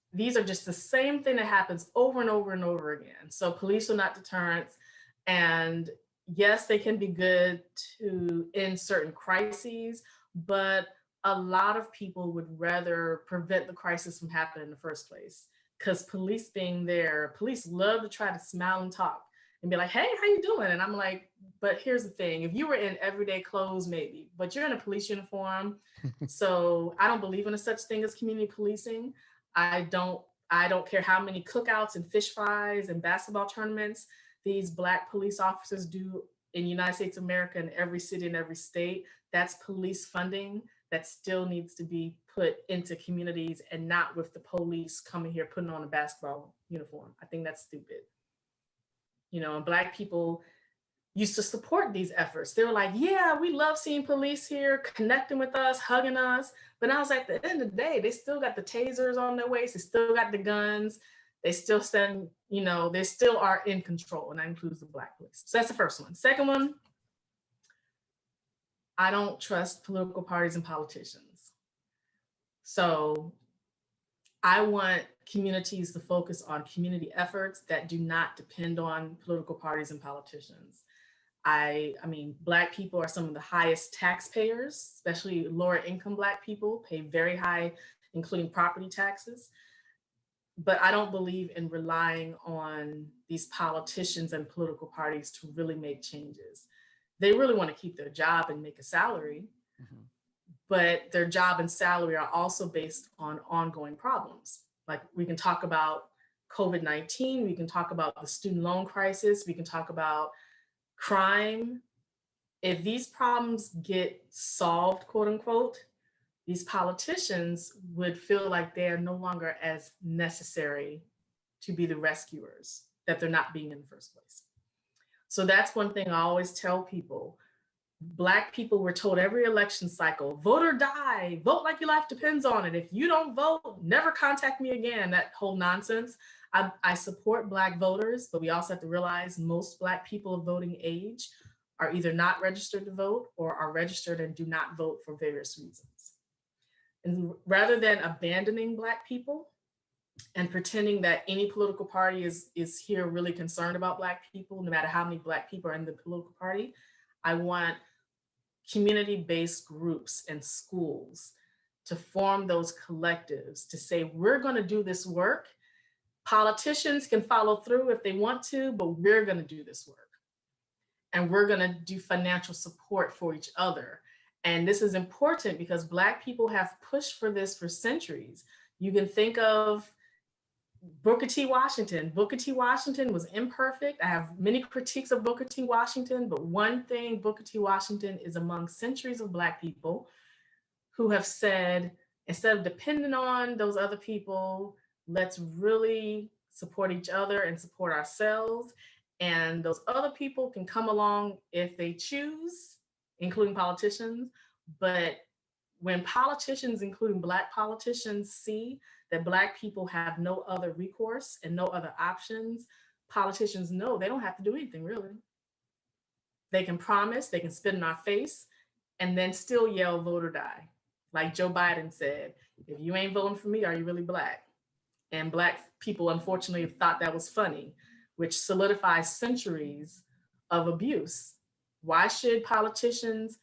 the same thing that happens over and over and over again. So police are not deterrents. And yes, they can be good to end certain crises, but a lot of people would rather prevent the crisis from happening in the first place. Because police being there, police love to try to smile and talk and be like, hey, how you doing? And I'm like, but here's the thing. If you were in everyday clothes, maybe, but you're in a police uniform. So I don't believe in a such thing as community policing. I don't care how many cookouts and fish fries and basketball tournaments these Black police officers do in the United States of America, in every city and every state, that's police funding that still needs to be put into communities and not with the police coming here putting on a basketball uniform. I think that's stupid. And Black people used to support these efforts. They were like, yeah, we love seeing police here connecting with us, hugging us. But I was like, at the end of the day, they still got the tasers on their waist. They still got the guns. They still send, they still are in control. And that includes the Black police. So that's the first one. Second one, I don't trust political parties and politicians. So I want communities to focus on community efforts that do not depend on political parties and politicians. I mean, Black people are some of the highest taxpayers, especially lower income Black people pay very high, including property taxes. But I don't believe in relying on these politicians and political parties to really make changes. They really want to keep their job and make a salary, but their job and salary are also based on ongoing problems. Like we can talk about COVID-19, we can talk about the student loan crisis, we can talk about crime. If these problems get solved, quote unquote, these politicians would feel like they are no longer as necessary to be the rescuers, that they're not being in the first place. So that's one thing I always tell people. Black people were told every election cycle, vote or die, vote like your life depends on it. If you don't vote, never contact me again, that whole nonsense. I support Black voters, but we also have to realize most Black people of voting age are either not registered to vote or are registered and do not vote for various reasons. And rather than abandoning Black people and pretending that any political party is here really concerned about Black people, no matter how many Black people are in the political party, I want community-based groups and schools to form those collectives to say, we're going to do this work. Politicians can follow through if they want to, but we're going to do this work. And we're going to do financial support for each other. And this is important because Black people have pushed for this for centuries. You can think of Booker T. Washington. Booker T. Washington was imperfect. I have many critiques of Booker T. Washington, but one thing Booker T. Washington is among centuries of Black people who have said, instead of depending on those other people, let's really support each other and support ourselves. And those other people can come along if they choose, including politicians. But when politicians, including Black politicians, see that Black people have no other recourse and no other options, politicians know they don't have to do anything really. They can promise, they can spit in our face, and then still yell vote or die. Like Joe Biden said, if you ain't voting for me, are you really Black? And Black people unfortunately thought that was funny, which solidifies centuries of abuse. Why should politicians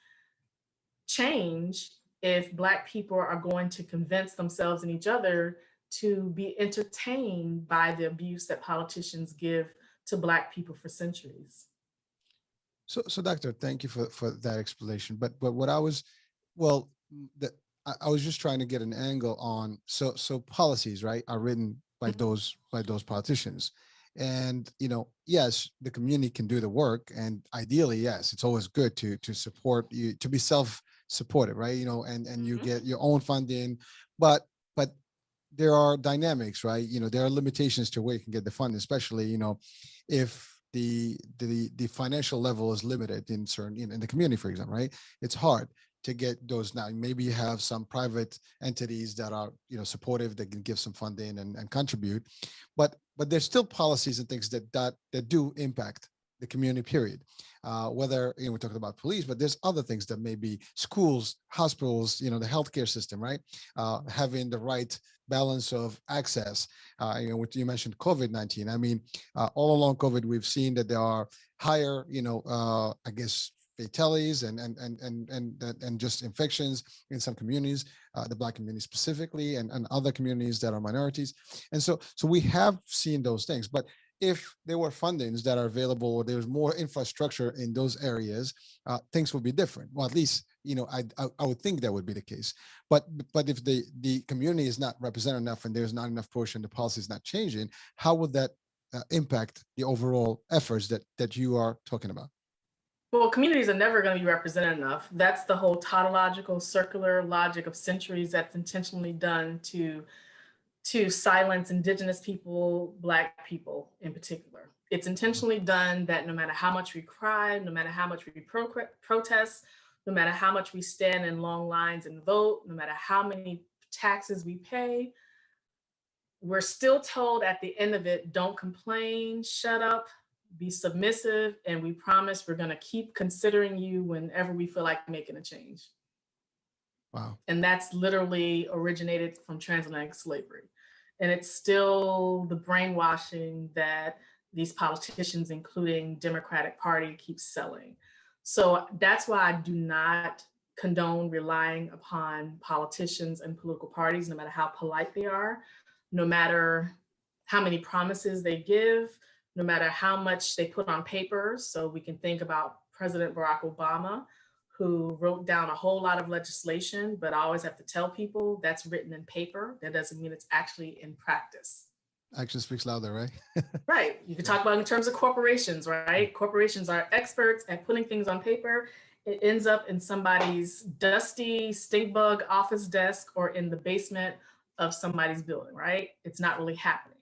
change if Black people are going to convince themselves and each other to be entertained by the abuse that politicians give to Black people for centuries? So Doctor, thank you for that explanation. But what I was, well, I was just trying to get an angle on, so policies, right, are written by those politicians. And, yes, the community can do the work. And ideally, yes, it's always good to support you, to be self-supported, right? And you get your own funding, but there are dynamics, right? There are limitations to where you can get the funding, especially, if the financial level is limited in certain, in the community, for example, right? It's hard to get those now. Maybe you have some private entities that are, supportive, that can give some funding and contribute, but there's still policies and things that do impact the community, period. Whether, we talked about police, but there's other things that may be schools, hospitals, the healthcare system, right? Having the right balance of access. What you mentioned, COVID-19. I mean, all along COVID, we've seen that there are higher, I guess, fatalities and just infections in some communities, the Black community specifically, and other communities that are minorities. And so we have seen those things. But if there were fundings that are available, or there's more infrastructure in those areas, things would be different. Well, at least, I would think that would be the case. But if the community is not represented enough and there's not enough push and the policy is not changing, how would that impact the overall efforts that you are talking about? Well, communities are never going to be represented enough. That's the whole tautological circular logic of centuries that's intentionally done to silence indigenous people, Black people in particular. It's intentionally done that no matter how much we cry, no matter how much we protest, no matter how much we stand in long lines and vote, no matter how many taxes we pay, we're still told at the end of it, don't complain, shut up, be submissive, and we promise we're going to keep considering you whenever we feel like making a change. Wow. And that's literally originated from transatlantic slavery. And it's still the brainwashing that these politicians, including Democratic Party, keep selling. So that's why I do not condone relying upon politicians and political parties, no matter how polite they are, no matter how many promises they give, no matter how much they put on paper. So we can think about President Barack Obama, who wrote down a whole lot of legislation, but I always have to tell people that's written in paper. That doesn't mean it's actually in practice. Action speaks louder, right? Right. You can talk about it in terms of corporations, right? Corporations are experts at putting things on paper. It ends up in somebody's dusty stink bug office desk or in the basement of somebody's building, right? It's not really happening.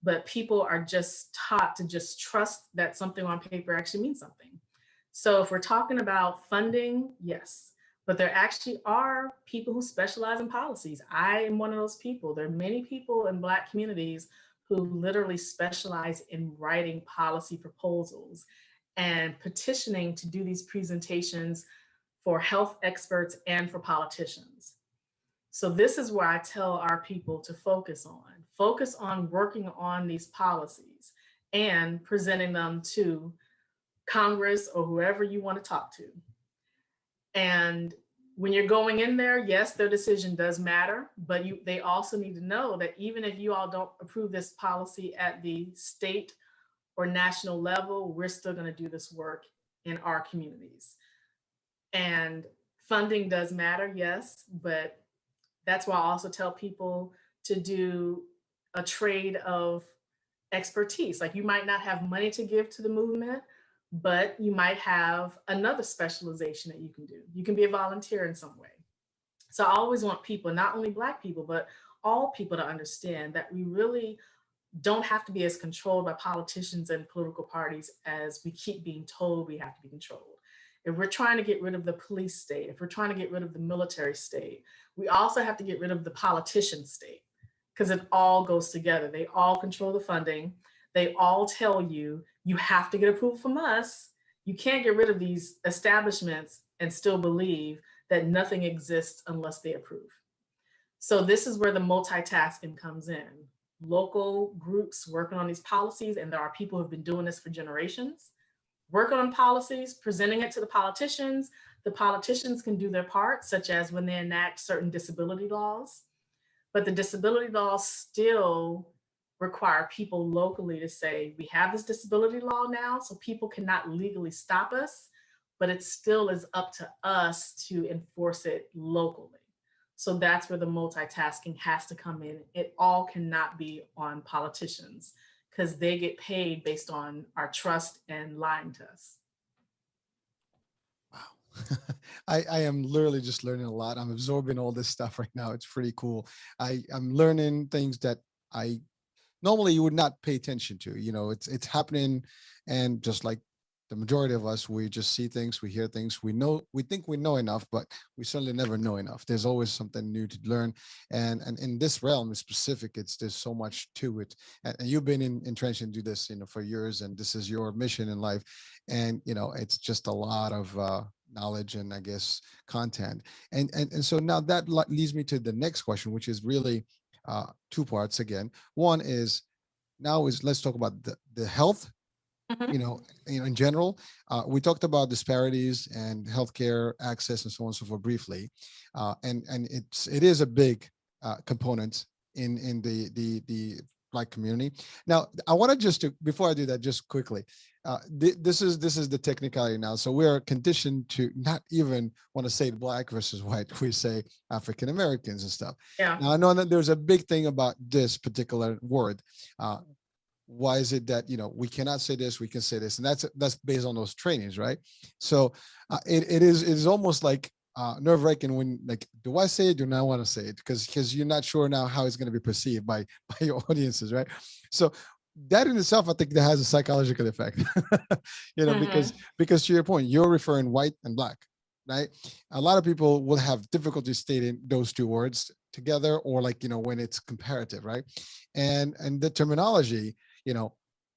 But people are just taught to just trust that something on paper actually means something. So if we're talking about funding, yes, but there actually are people who specialize in policies. I am one of those people. There are many people in Black communities who literally specialize in writing policy proposals and petitioning to do these presentations for health experts and for politicians. So this is where I tell our people to focus on working on these policies and presenting them to Congress or whoever you want to talk to. And when you're going in there, yes, their decision does matter, but they also need to know that even if you all don't approve this policy at the state or national level, we're still going to do this work in our communities. And funding does matter, yes, but that's why I also tell people to do a trade of expertise. Like you might not have money to give to the movement, but you might have another specialization that you can do. You can be a volunteer in some way. So I always want people, not only Black people, but all people to understand that we really don't have to be as controlled by politicians and political parties as we keep being told we have to be controlled. If we're trying to get rid of the police state, if we're trying to get rid of the military state, we also have to get rid of the politician state because it all goes together. They all control the funding. They all tell you, you have to get approval from us. You can't get rid of these establishments and still believe that nothing exists unless they approve. So this is where the multitasking comes in. Local groups working on these policies, and there are people who've been doing this for generations, working on policies, presenting it to the politicians. The politicians can do their part, such as when they enact certain disability laws, but the disability laws still require people locally to say, we have this disability law now, so people cannot legally stop us, but it still is up to us to enforce it locally. So that's where the multitasking has to come in. It all cannot be on politicians because they get paid based on our trust and lying to us. Wow. I am literally just learning a lot. I'm absorbing all this stuff right now. It's pretty cool. I'm learning things that I normally you would not pay attention to. You know, it's happening, and just like the majority of us, we just see things, we hear things, we think we know enough, but we certainly never know enough. There's always something new to learn, and in this realm in specific, there's so much to it. And you've been entrenched and do this, for years, and this is your mission in life, and it's just a lot of knowledge and I guess content, and so now that leads me to the next question, which is really two parts again. One is let's talk about the health. In general, we talked about disparities and healthcare access and so on and so forth briefly, and it is a big component in the Black community. Now, I want to before I do that, just quickly, this is the technicality now. So we are conditioned to not even want to say Black versus white. We say African Americans and stuff. Yeah. Now I know that there's a big thing about this particular word. why is it that, we cannot say this, we can say this, and that's based on those trainings, right? So it is almost like nerve-wracking when, like, do I say it, do I want to say it, because you're not sure now how it's going to be perceived by by your audiences, right? So that in itself, I think that has a psychological effect. Mm-hmm. Because to your point, you're referring white and black, right? A lot of people will have difficulty stating those two words together, or, like, when it's comparative, right? And the terminology, you know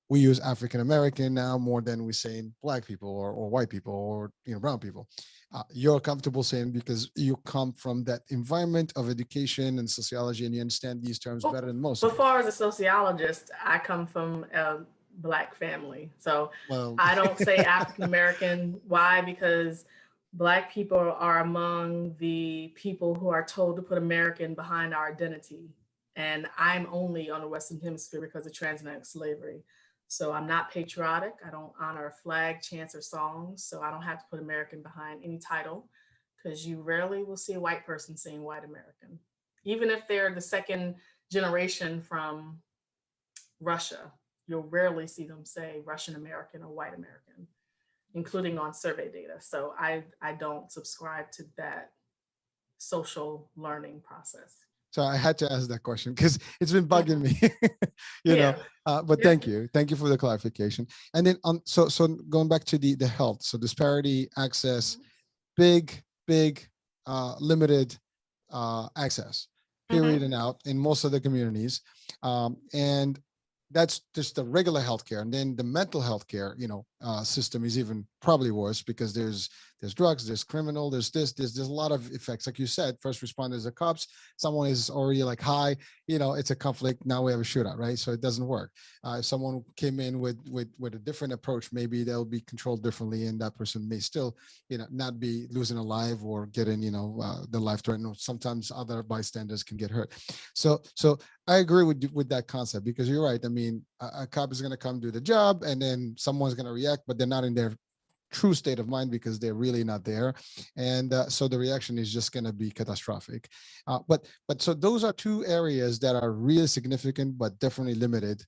we use African American now more than we say in black people, or white people, or brown people. You're comfortable saying, because you come from that environment of education and sociology, and you understand these terms Well, better than most of but us. far as a sociologist, I come from a Black family. So Well, I don't say African American. Why? Because Black people are among the people who are told to put American behind our identity. And I'm only on the Western Hemisphere because of transatlantic slavery. So I'm not patriotic. I don't honor a flag, chants, or songs. So I don't have to put American behind any title, because you rarely will see a white person saying white American, even if they're the second generation from Russia. You'll rarely see them say Russian American or white American, including on survey data. So I don't subscribe to that social learning process. so I had to ask that question because it's been bugging Mhm. me. you know. Yeah. But Yep. thank you for the clarification. And then so going back to the health, so disparity, access, big limited access, period, Mm-hmm. and out in most of the communities. And that's just the regular healthcare. And then the mental health care, system is even probably worse, because there's drugs, there's criminal, there's a lot of effects. Like you said, first responders are cops. Someone is already like high, it's a conflict. Now we have a shootout, right? So it doesn't work. If someone came in with a different approach, maybe they'll be controlled differently, and that person may still, not be losing a life or getting, the life threatened. Sometimes other bystanders can get hurt. So I agree with that concept, because you're right. I mean, a cop is going to come do the job, and then someone's going to react, but they're not in their true state of mind, because they're really not there, and so the reaction is just going to be catastrophic. But so those are two areas that are really significant, but definitely limited.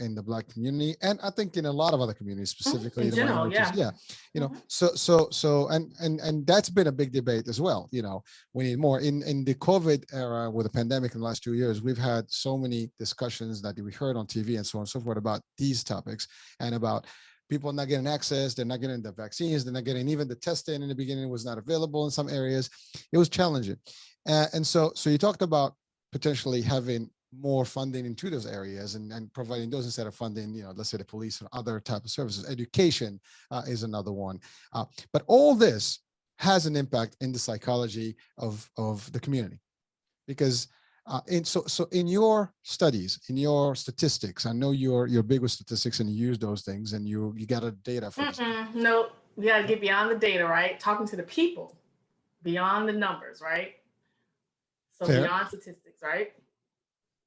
In the Black community, and I think in a lot of other communities, specifically In the general, minorities. yeah. Yeah, Mm-hmm. and that's been a big debate as well. We need more in the COVID era with the pandemic in the last 2 years. We've had so many discussions that we heard on TV and so on and so forth about these topics, and about people not getting access, they're not getting the vaccines, they're not getting even the testing. In the beginning, it was not available in some areas. It was challenging. And so you talked about potentially having more funding into those areas, and providing those instead of funding, let's say the police and other type of services. Education is another one. But all this has an impact in the psychology of the community, because so in your studies, in your statistics, I know you're big with statistics, and you use those things, and you gather data for this. No, we got to get beyond the data, right? Talking to the people, beyond the numbers, right? So Fair. beyond statistics, right?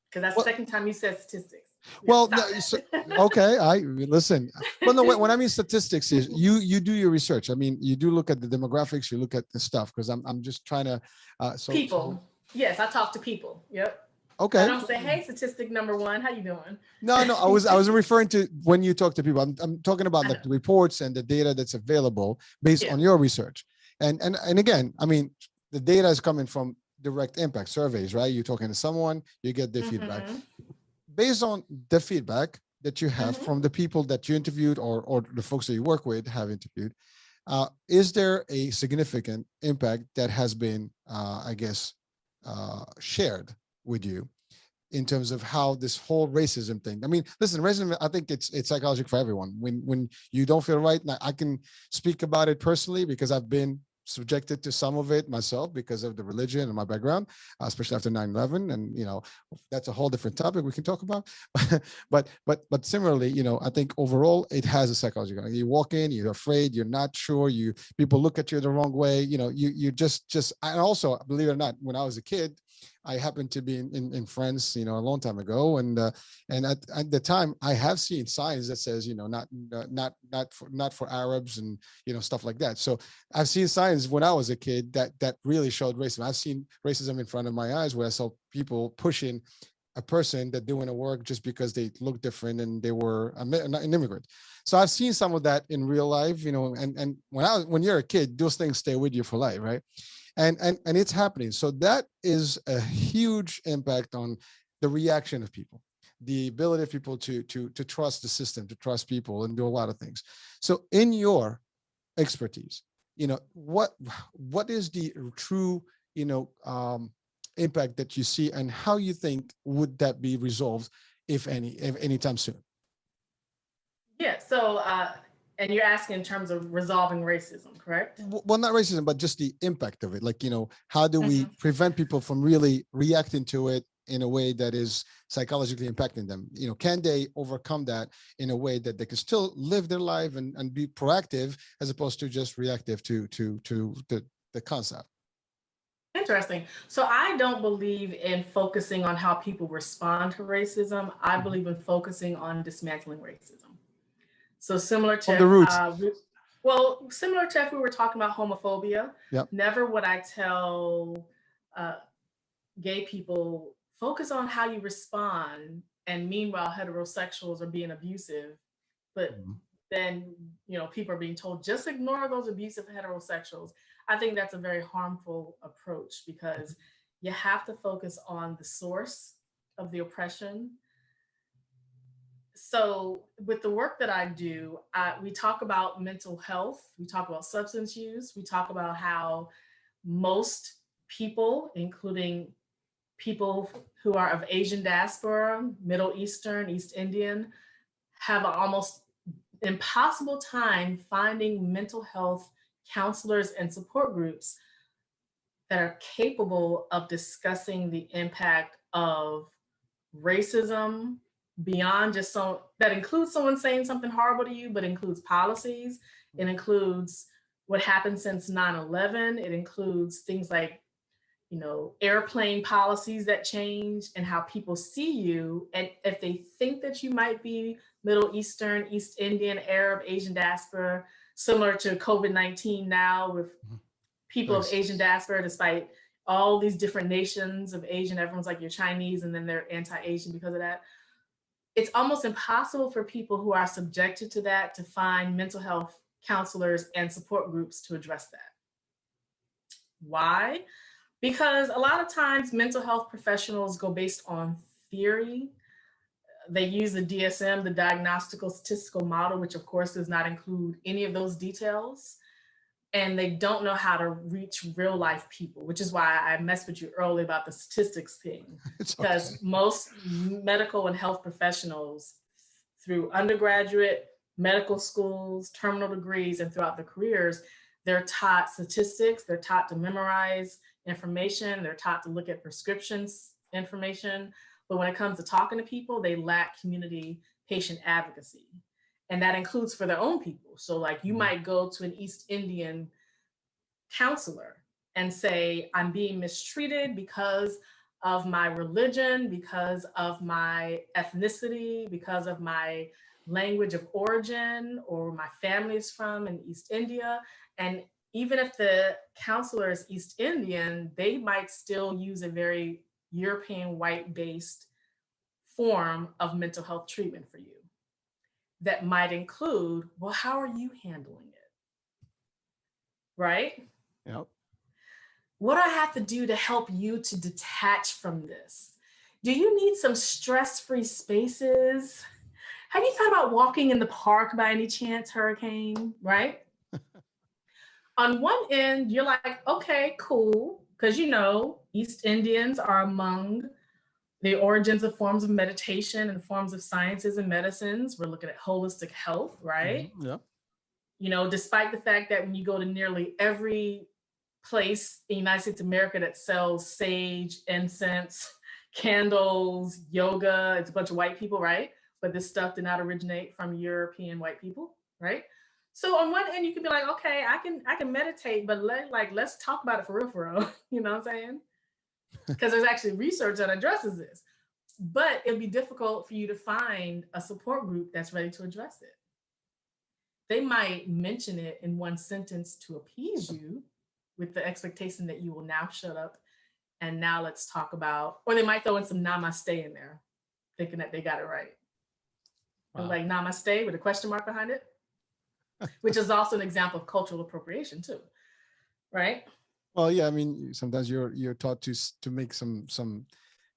Because that's the Well, second time you said statistics. We have to well, no, stop so, that. okay. I listen. Well, no. When I mean statistics, is you do your research. I mean, you do look at the demographics. You look at the stuff, because I'm just trying to. So People. Yes, I talk to people. Yep. I okay. don't say, "Hey, statistic number one, how you doing?" No. I was referring to when you talk to people. I'm talking about I know. like the reports and the data that's available based Yeah. on your research. And again, I mean, the data is coming from direct impact surveys, right? You're talking to someone, you get their feedback. Mm-hmm. Based on the feedback that you have Mm-hmm. from the people that you interviewed, or the folks that you work with have interviewed, is there a significant impact that has been, I guess, shared with you in terms of how this whole racism thing? I mean, listen, racism, I think it's psychological for everyone. When you don't feel right, now I can speak about it personally, because I've been subjected to some of it myself because of the religion and my background, especially after 9/11. And that's a whole different topic we can talk about. But similarly, I think overall it has a psychological. You walk in, you're afraid, you're not sure, people look at you the wrong way. You just. And also, believe it or not, when I was a kid, I happened to be in France, a long time ago, and at the time, I have seen signs that says, not for Arabs, and stuff like that. So I've seen signs when I was a kid that really showed racism. I've seen racism in front of my eyes, where I saw people pushing a person that didn't want to work just because they look different and they were an immigrant. So I've seen some of that in real life, and when you're a kid, those things stay with you for life, right? And it's happening. So that is a huge impact on the reaction of people, the ability of people to trust the system, to trust people, and do a lot of things. So in your expertise, what is the true, impact that you see, and how you think would that be resolved, if anytime soon? Yeah. So, and you're asking in terms of resolving racism, correct? Well, not racism, but just the impact of it. Like, how do we Mhm. prevent people from really reacting to it in a way that is psychologically impacting them? Can they overcome that in a way that they can still live their life and be proactive, as opposed to just reactive to the concept? Interesting. So I don't believe in focusing on how people respond to racism. I Mhm. believe in focusing on dismantling racism. So similar to From the roots. similar to if we were talking about homophobia, Yep. never would I tell uh, gay people focus on how you respond, and meanwhile heterosexuals are being abusive, but Mhm. then people are being told just ignore those abusive heterosexuals. I think that's a very harmful approach, because you have to focus on the source of the oppression. So with the work that I do, we talk about mental health, we talk about substance use, we talk about how most people, including people who are of Asian diaspora, Middle Eastern, East Indian, have an almost impossible time finding mental health counselors and support groups that are capable of discussing the impact of racism beyond just that includes someone saying something horrible to you, but includes policies. It includes what happened since 9/11. It includes things like airplane policies that change, and how people see you. And if they think that you might be Middle Eastern, East Indian, Arab, Asian diaspora, similar to COVID-19 now, with Mhm. people of Nice. Asian diaspora, despite all these different nations of Asian, everyone's like, you're Chinese, and then they're anti-Asian because of that. It's almost impossible for people who are subjected to that to find mental health counselors and support groups to address that. Why? Because a lot of times mental health professionals go based on theory. They use the DSM, the diagnostical statistical model, which of course does not include any of those details. And they don't know how to reach real life people, which is why I messed with you earlier about the statistics thing. It's okay. Because most medical and health professionals, through undergraduate medical schools, terminal degrees, and throughout their careers, they're taught statistics, they're taught to memorize information, they're taught to look at prescriptions information. But when it comes to talking to people, they lack community patient advocacy. And that includes for their own people. So, like, you Mhm. might go to an East Indian counselor and say, I'm being mistreated because of my religion, because of my ethnicity, because of my language of origin, or my family is from in East India. And even if the counselor is East Indian, they might still use a very European white based form of mental health treatment for you that might include, well, how are you handling it? Right? Yep. What do I have to do to help you to detach from this? Do you need some stress free spaces? Have you thought about walking in the park by any chance, Hurricane? Right? On one end, you're like, okay, cool. Because East Indians are among the origins of forms of meditation and forms of sciences and medicines. We're looking at holistic health, right? Yep. Despite the fact that when you go to nearly every place in the United States of America that sells sage, incense, candles, yoga, it's a bunch of white people, right? But this stuff did not originate from European white people, right? So on one end, you can be like, okay, I can meditate, but let's talk about it for real. You know what I'm saying? Because there's actually research that addresses this. But it'd be difficult for you to find a support group that's ready to address it. They might mention it in one sentence to appease you, with the expectation that you will now shut up And now let's talk about, or they might throw in some namaste in there, thinking that they got it right. Wow. Like namaste with a question mark behind it, which is also an example of cultural appropriation too, right? Well, yeah, I mean, sometimes you're taught to make some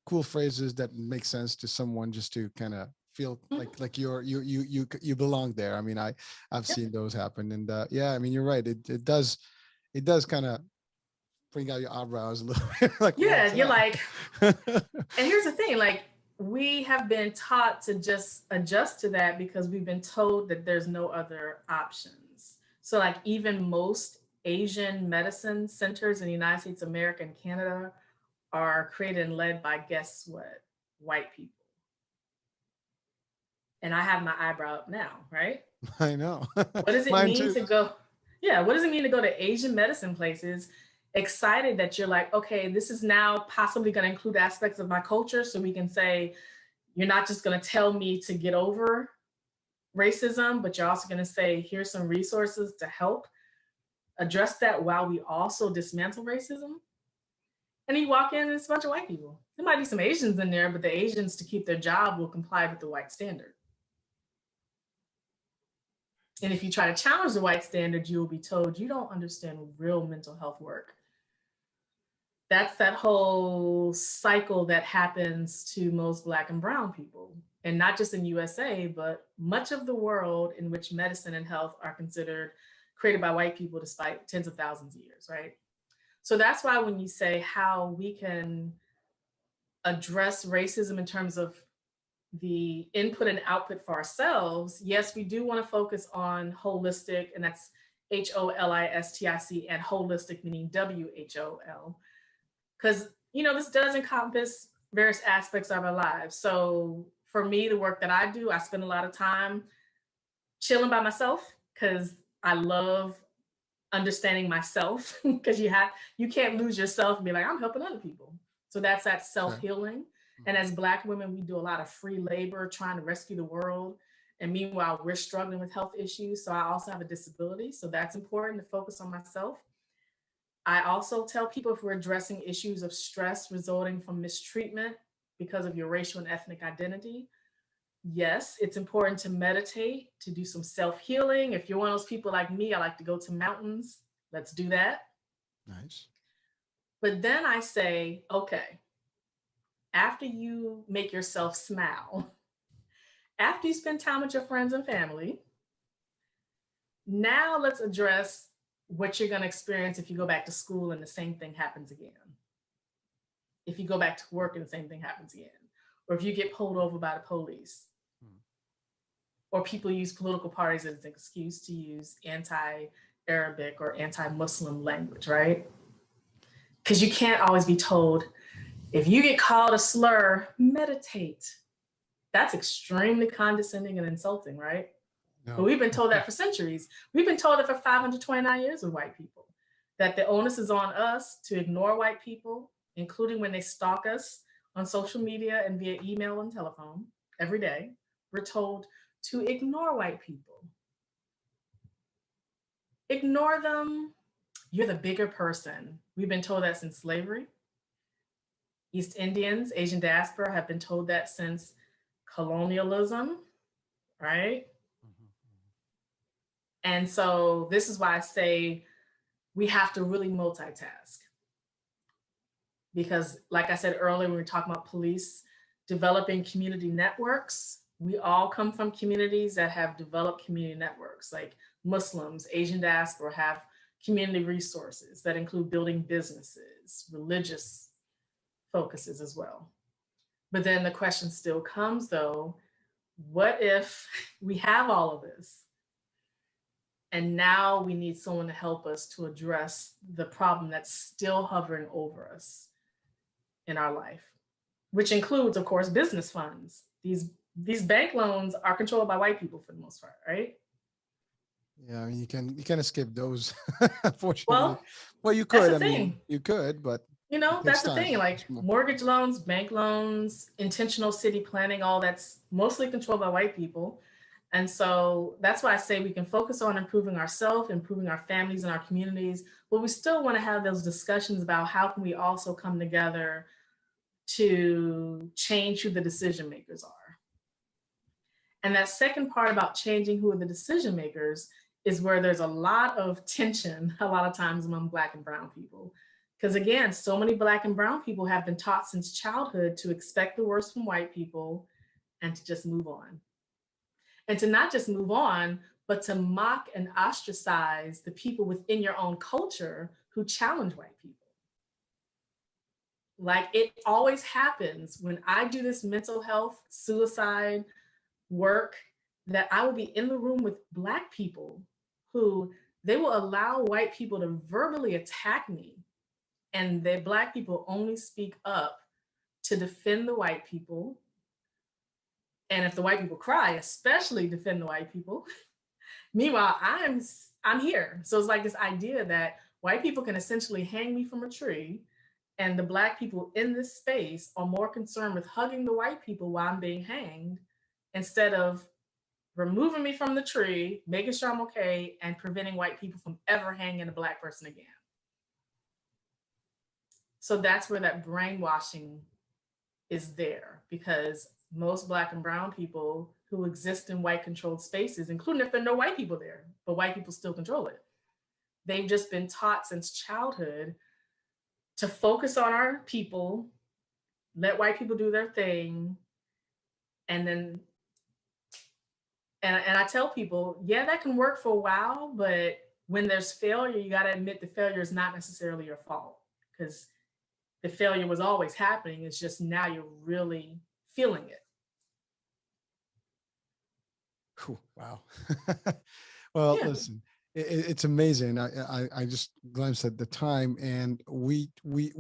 cool phrases that make sense to someone just to kind of feel like you belong there. I mean, I've Yep. seen those happen, and yeah, I mean, you're right. It does kind of bring out your eyebrows a little bit. Like, Yeah, what's you're that? like, and here's the thing, like we have been taught to just adjust to that because we've been told that there's no other options. So like even most Asian medicine centers in the United States of America and Canada are created and led by, guess what, white people. And I have my eyebrow up now, right? I know. What does it Mine mean too. to go? Yeah, what does it mean to go to Asian medicine places? Excited that you're like, okay, this is now possibly going to include aspects of my culture. So we can say, you're not just going to tell me to get over racism, but you're also going to say, here's some resources to help address that while we also dismantle racism. And you walk in and it's a bunch of white people. There might be some Asians in there, but the Asians, to keep their job, will comply with the white standard. And if you try to challenge the white standard, you will be told you don't understand real mental health work. That's that whole cycle that happens to most Black and brown people. And not just in USA, but much of the world in which medicine and health are considered created by white people despite tens of thousands of years, right? So that's why when you say how we can address racism in terms of the input and output for ourselves, yes, we do want to focus on holistic, and that's HOLISTIC, and holistic meaning WHOL, because this does encompass various aspects of our lives. So for me, the work that I do, I spend a lot of time chilling by myself because I love understanding myself, because you can't lose yourself and be like, I'm helping other people. So that's that self-healing. And as Black women, we do a lot of free labor trying to rescue the world. And meanwhile, we're struggling with health issues. So I also have a disability. So that's important to focus on myself. I also tell people, if we're addressing issues of stress resulting from mistreatment because of your racial and ethnic identity, yes, it's important to meditate, to do some self-healing. If you're one of those people like me, I like to go to mountains. Let's do that. Nice. But then I say, okay, after you make yourself smile, after you spend time with your friends and family, now let's address what you're going to experience if you go back to school and the same thing happens again. If you go back to work and the same thing happens again. Or if you get pulled over by the police. Or people use political parties as an excuse to use anti-Arabic or anti-Muslim language, right? Because you can't always be told, if you get called a slur, meditate. That's extremely condescending and insulting, right? No. But we've been told that for centuries. We've been told that for 529 years with white people, that the onus is on us to ignore white people, including when they stalk us on social media and via email and telephone every day. We're told to ignore white people. Ignore them. You're the bigger person. We've been told that since slavery. East Indians, Asian diaspora have been told that since colonialism, right? And so this is why I say we have to really multitask. Because like I said earlier, when we were talking about police developing community networks, we all come from communities that have developed community networks, like Muslims, Asian diaspora have community resources that include building businesses, religious focuses as well. But then the question still comes though, what if we have all of this and now we need someone to help us to address the problem that's still hovering over us in our life, which includes, of course, business funds. These bank loans are controlled by white people for the most part, right? Yeah, I mean, you can escape those, unfortunately. Well, you that's could. the I thing. mean, you could, but that's the thing. Like mortgage loans, bank loans, intentional city planning, all that's mostly controlled by white people. And so that's why I say we can focus on improving ourselves, improving our families and our communities, but we still want to have those discussions about how can we also come together to change who the decision makers are. And that second part about changing who are the decision makers is where there's a lot of tension a lot of times among Black and Brown people. Because again, so many Black and Brown people have been taught since childhood to expect the worst from white people and to just move on. And to not just move on, but to mock and ostracize the people within your own culture who challenge white people. Like it always happens when I do this mental health, suicide work, that I will be in the room with Black people who they will allow white people to verbally attack me. And the Black people only speak up to defend the white people. And if the white people cry, especially defend the white people. Meanwhile, I'm here. So it's like this idea that white people can essentially hang me from a tree, and the Black people in this space are more concerned with hugging the white people while I'm being hanged instead of removing me from the tree, making sure I'm okay, and preventing white people from ever hanging a Black person again. So that's where that brainwashing is there, because most Black and Brown people who exist in white controlled spaces, including if there are no white people there, but white people still control it, they've just been taught since childhood to focus on our people, let white people do their thing, and then and I tell people, yeah, that can work for a while, but when there's failure, you got to admit the failure is not necessarily your fault, because the failure was always happening. It's just now you're really feeling it. Wow. Well, Yeah. listen, it's amazing. I just glanced at the time, and we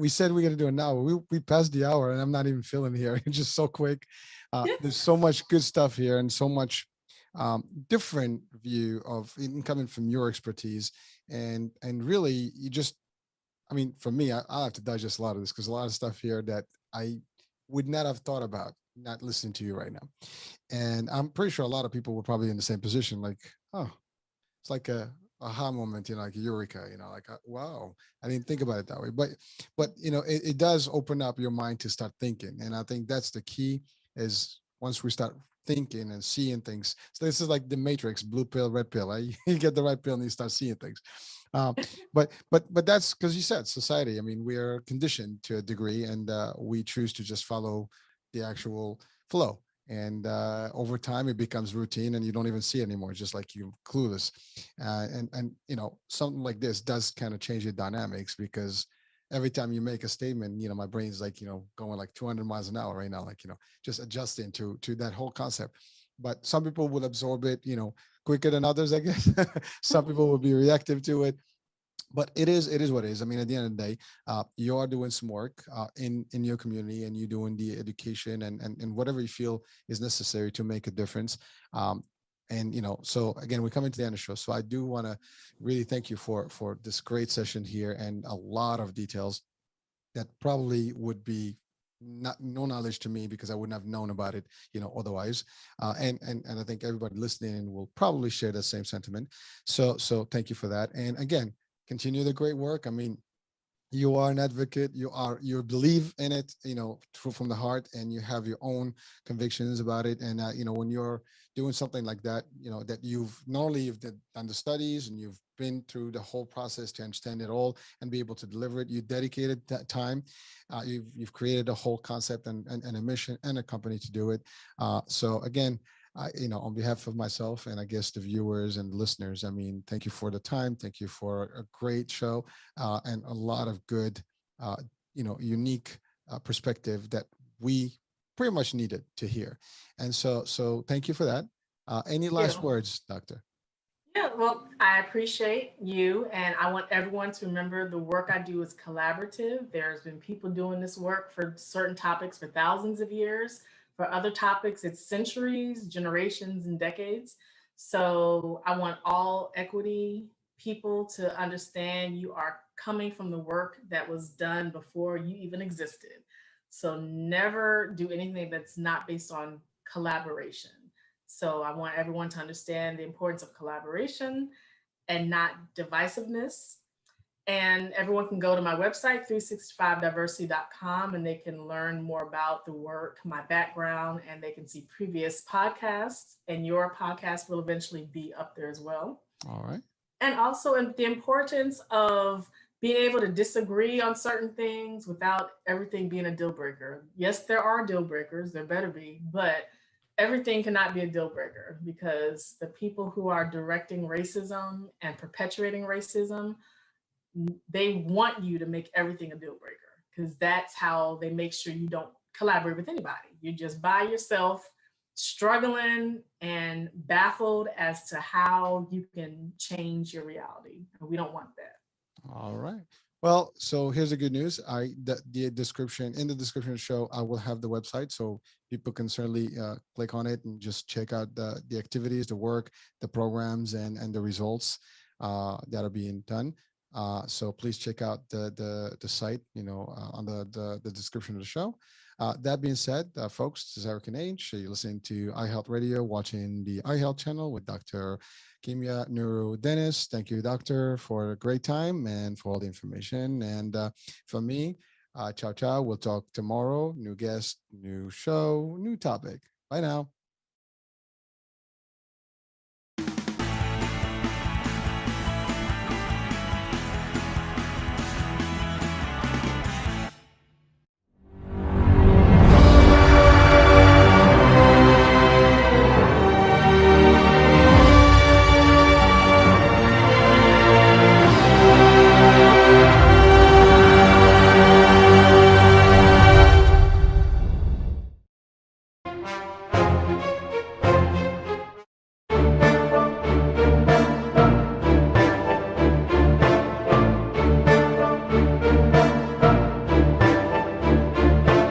said we're gonna do an hour. We passed the hour, and I'm not even feeling here. It's just so quick. Yeah. There's so much good stuff here, and so much different view of coming from your expertise, and really, you just, I mean, for me, I have to digest a lot of this because a lot of stuff here that I would not have thought about not listening to you right now. And I'm pretty sure a lot of people were probably in the same position, like, oh, it's like a aha moment, like eureka, like wow, I didn't think about it that way. But it does open up your mind to start thinking, and I think that's the key. Is once we start thinking and seeing things. So this is like the Matrix, blue pill, red pill. Right? You get the right pill and you start seeing things. Um, but that's because you said society. I mean, we are conditioned to a degree, and we choose to just follow the actual flow. And over time, it becomes routine, and you don't even see it anymore. Just like you clueless, and something like this does kind of change the dynamics, because every time you make a statement, my brain's like going like 200 miles an hour right now, like just adjusting to that whole concept. But some people will absorb it, quicker than others, I guess. Some people will be reactive to it, but it is what it is. I mean, at the end of the day, you are doing some work in your community, and you're doing the education and whatever you feel is necessary to make a difference. And so again, we're coming to the end of the show, so I do want to really thank you for this great session here, and a lot of details that probably would be not no knowledge to me, because I wouldn't have known about it, otherwise. And I think everybody listening will probably share the same sentiment. So thank you for that. And again, continue the great work. I mean, you are an advocate, you believe in it, from the heart, and you have your own convictions about it. And when you're doing something like that, that you've not only done the studies, and you've been through the whole process to understand it all and be able to deliver it, you dedicated that time. You've created a whole concept and a mission and a company to do it. So again, on behalf of myself, and I guess the viewers and listeners, I mean, thank you for the time. Thank you for a great show, and a lot of good, unique perspective that we pretty much needed to hear. And so thank you for that. Any last Yeah. words, Doctor? Yeah, well, I appreciate you, and I want everyone to remember the work I do is collaborative. There's been people doing this work for certain topics for thousands of years. For other topics, it's centuries, generations, and decades. So I want all equity people to understand you are coming from the work that was done before you even existed. So never do anything that's not based on collaboration. So I want everyone to understand the importance of collaboration and not divisiveness. And everyone can go to my website, 365diversity.com, and they can learn more about the work, my background, and they can see previous podcasts. And your podcast will eventually be up there as well. All right. And also the importance of being able to disagree on certain things without everything being a deal breaker. Yes, there are deal breakers, there better be, but everything cannot be a deal breaker, because the people who are directing racism and perpetuating racism, they want you to make everything a deal breaker, because that's how they make sure you don't collaborate with anybody. You're just by yourself, struggling and baffled as to how you can change your reality. And we don't want that. All right. Well, so here's the good news. The description in the description of the show, I will have the website, so people can certainly click on it and just check out the activities, the work, the programs, and the results that are being done. So please check out the site, on the description of the show. That being said, folks, this is Eric and Age. You're listening to iHealth Radio, watching the iHealth channel with Dr. Kimya, Nuru, Dennis. Thank you, doctor, for a great time and for all the information. And from me, ciao, ciao. We'll talk tomorrow. New guest, new show, new topic. Bye now.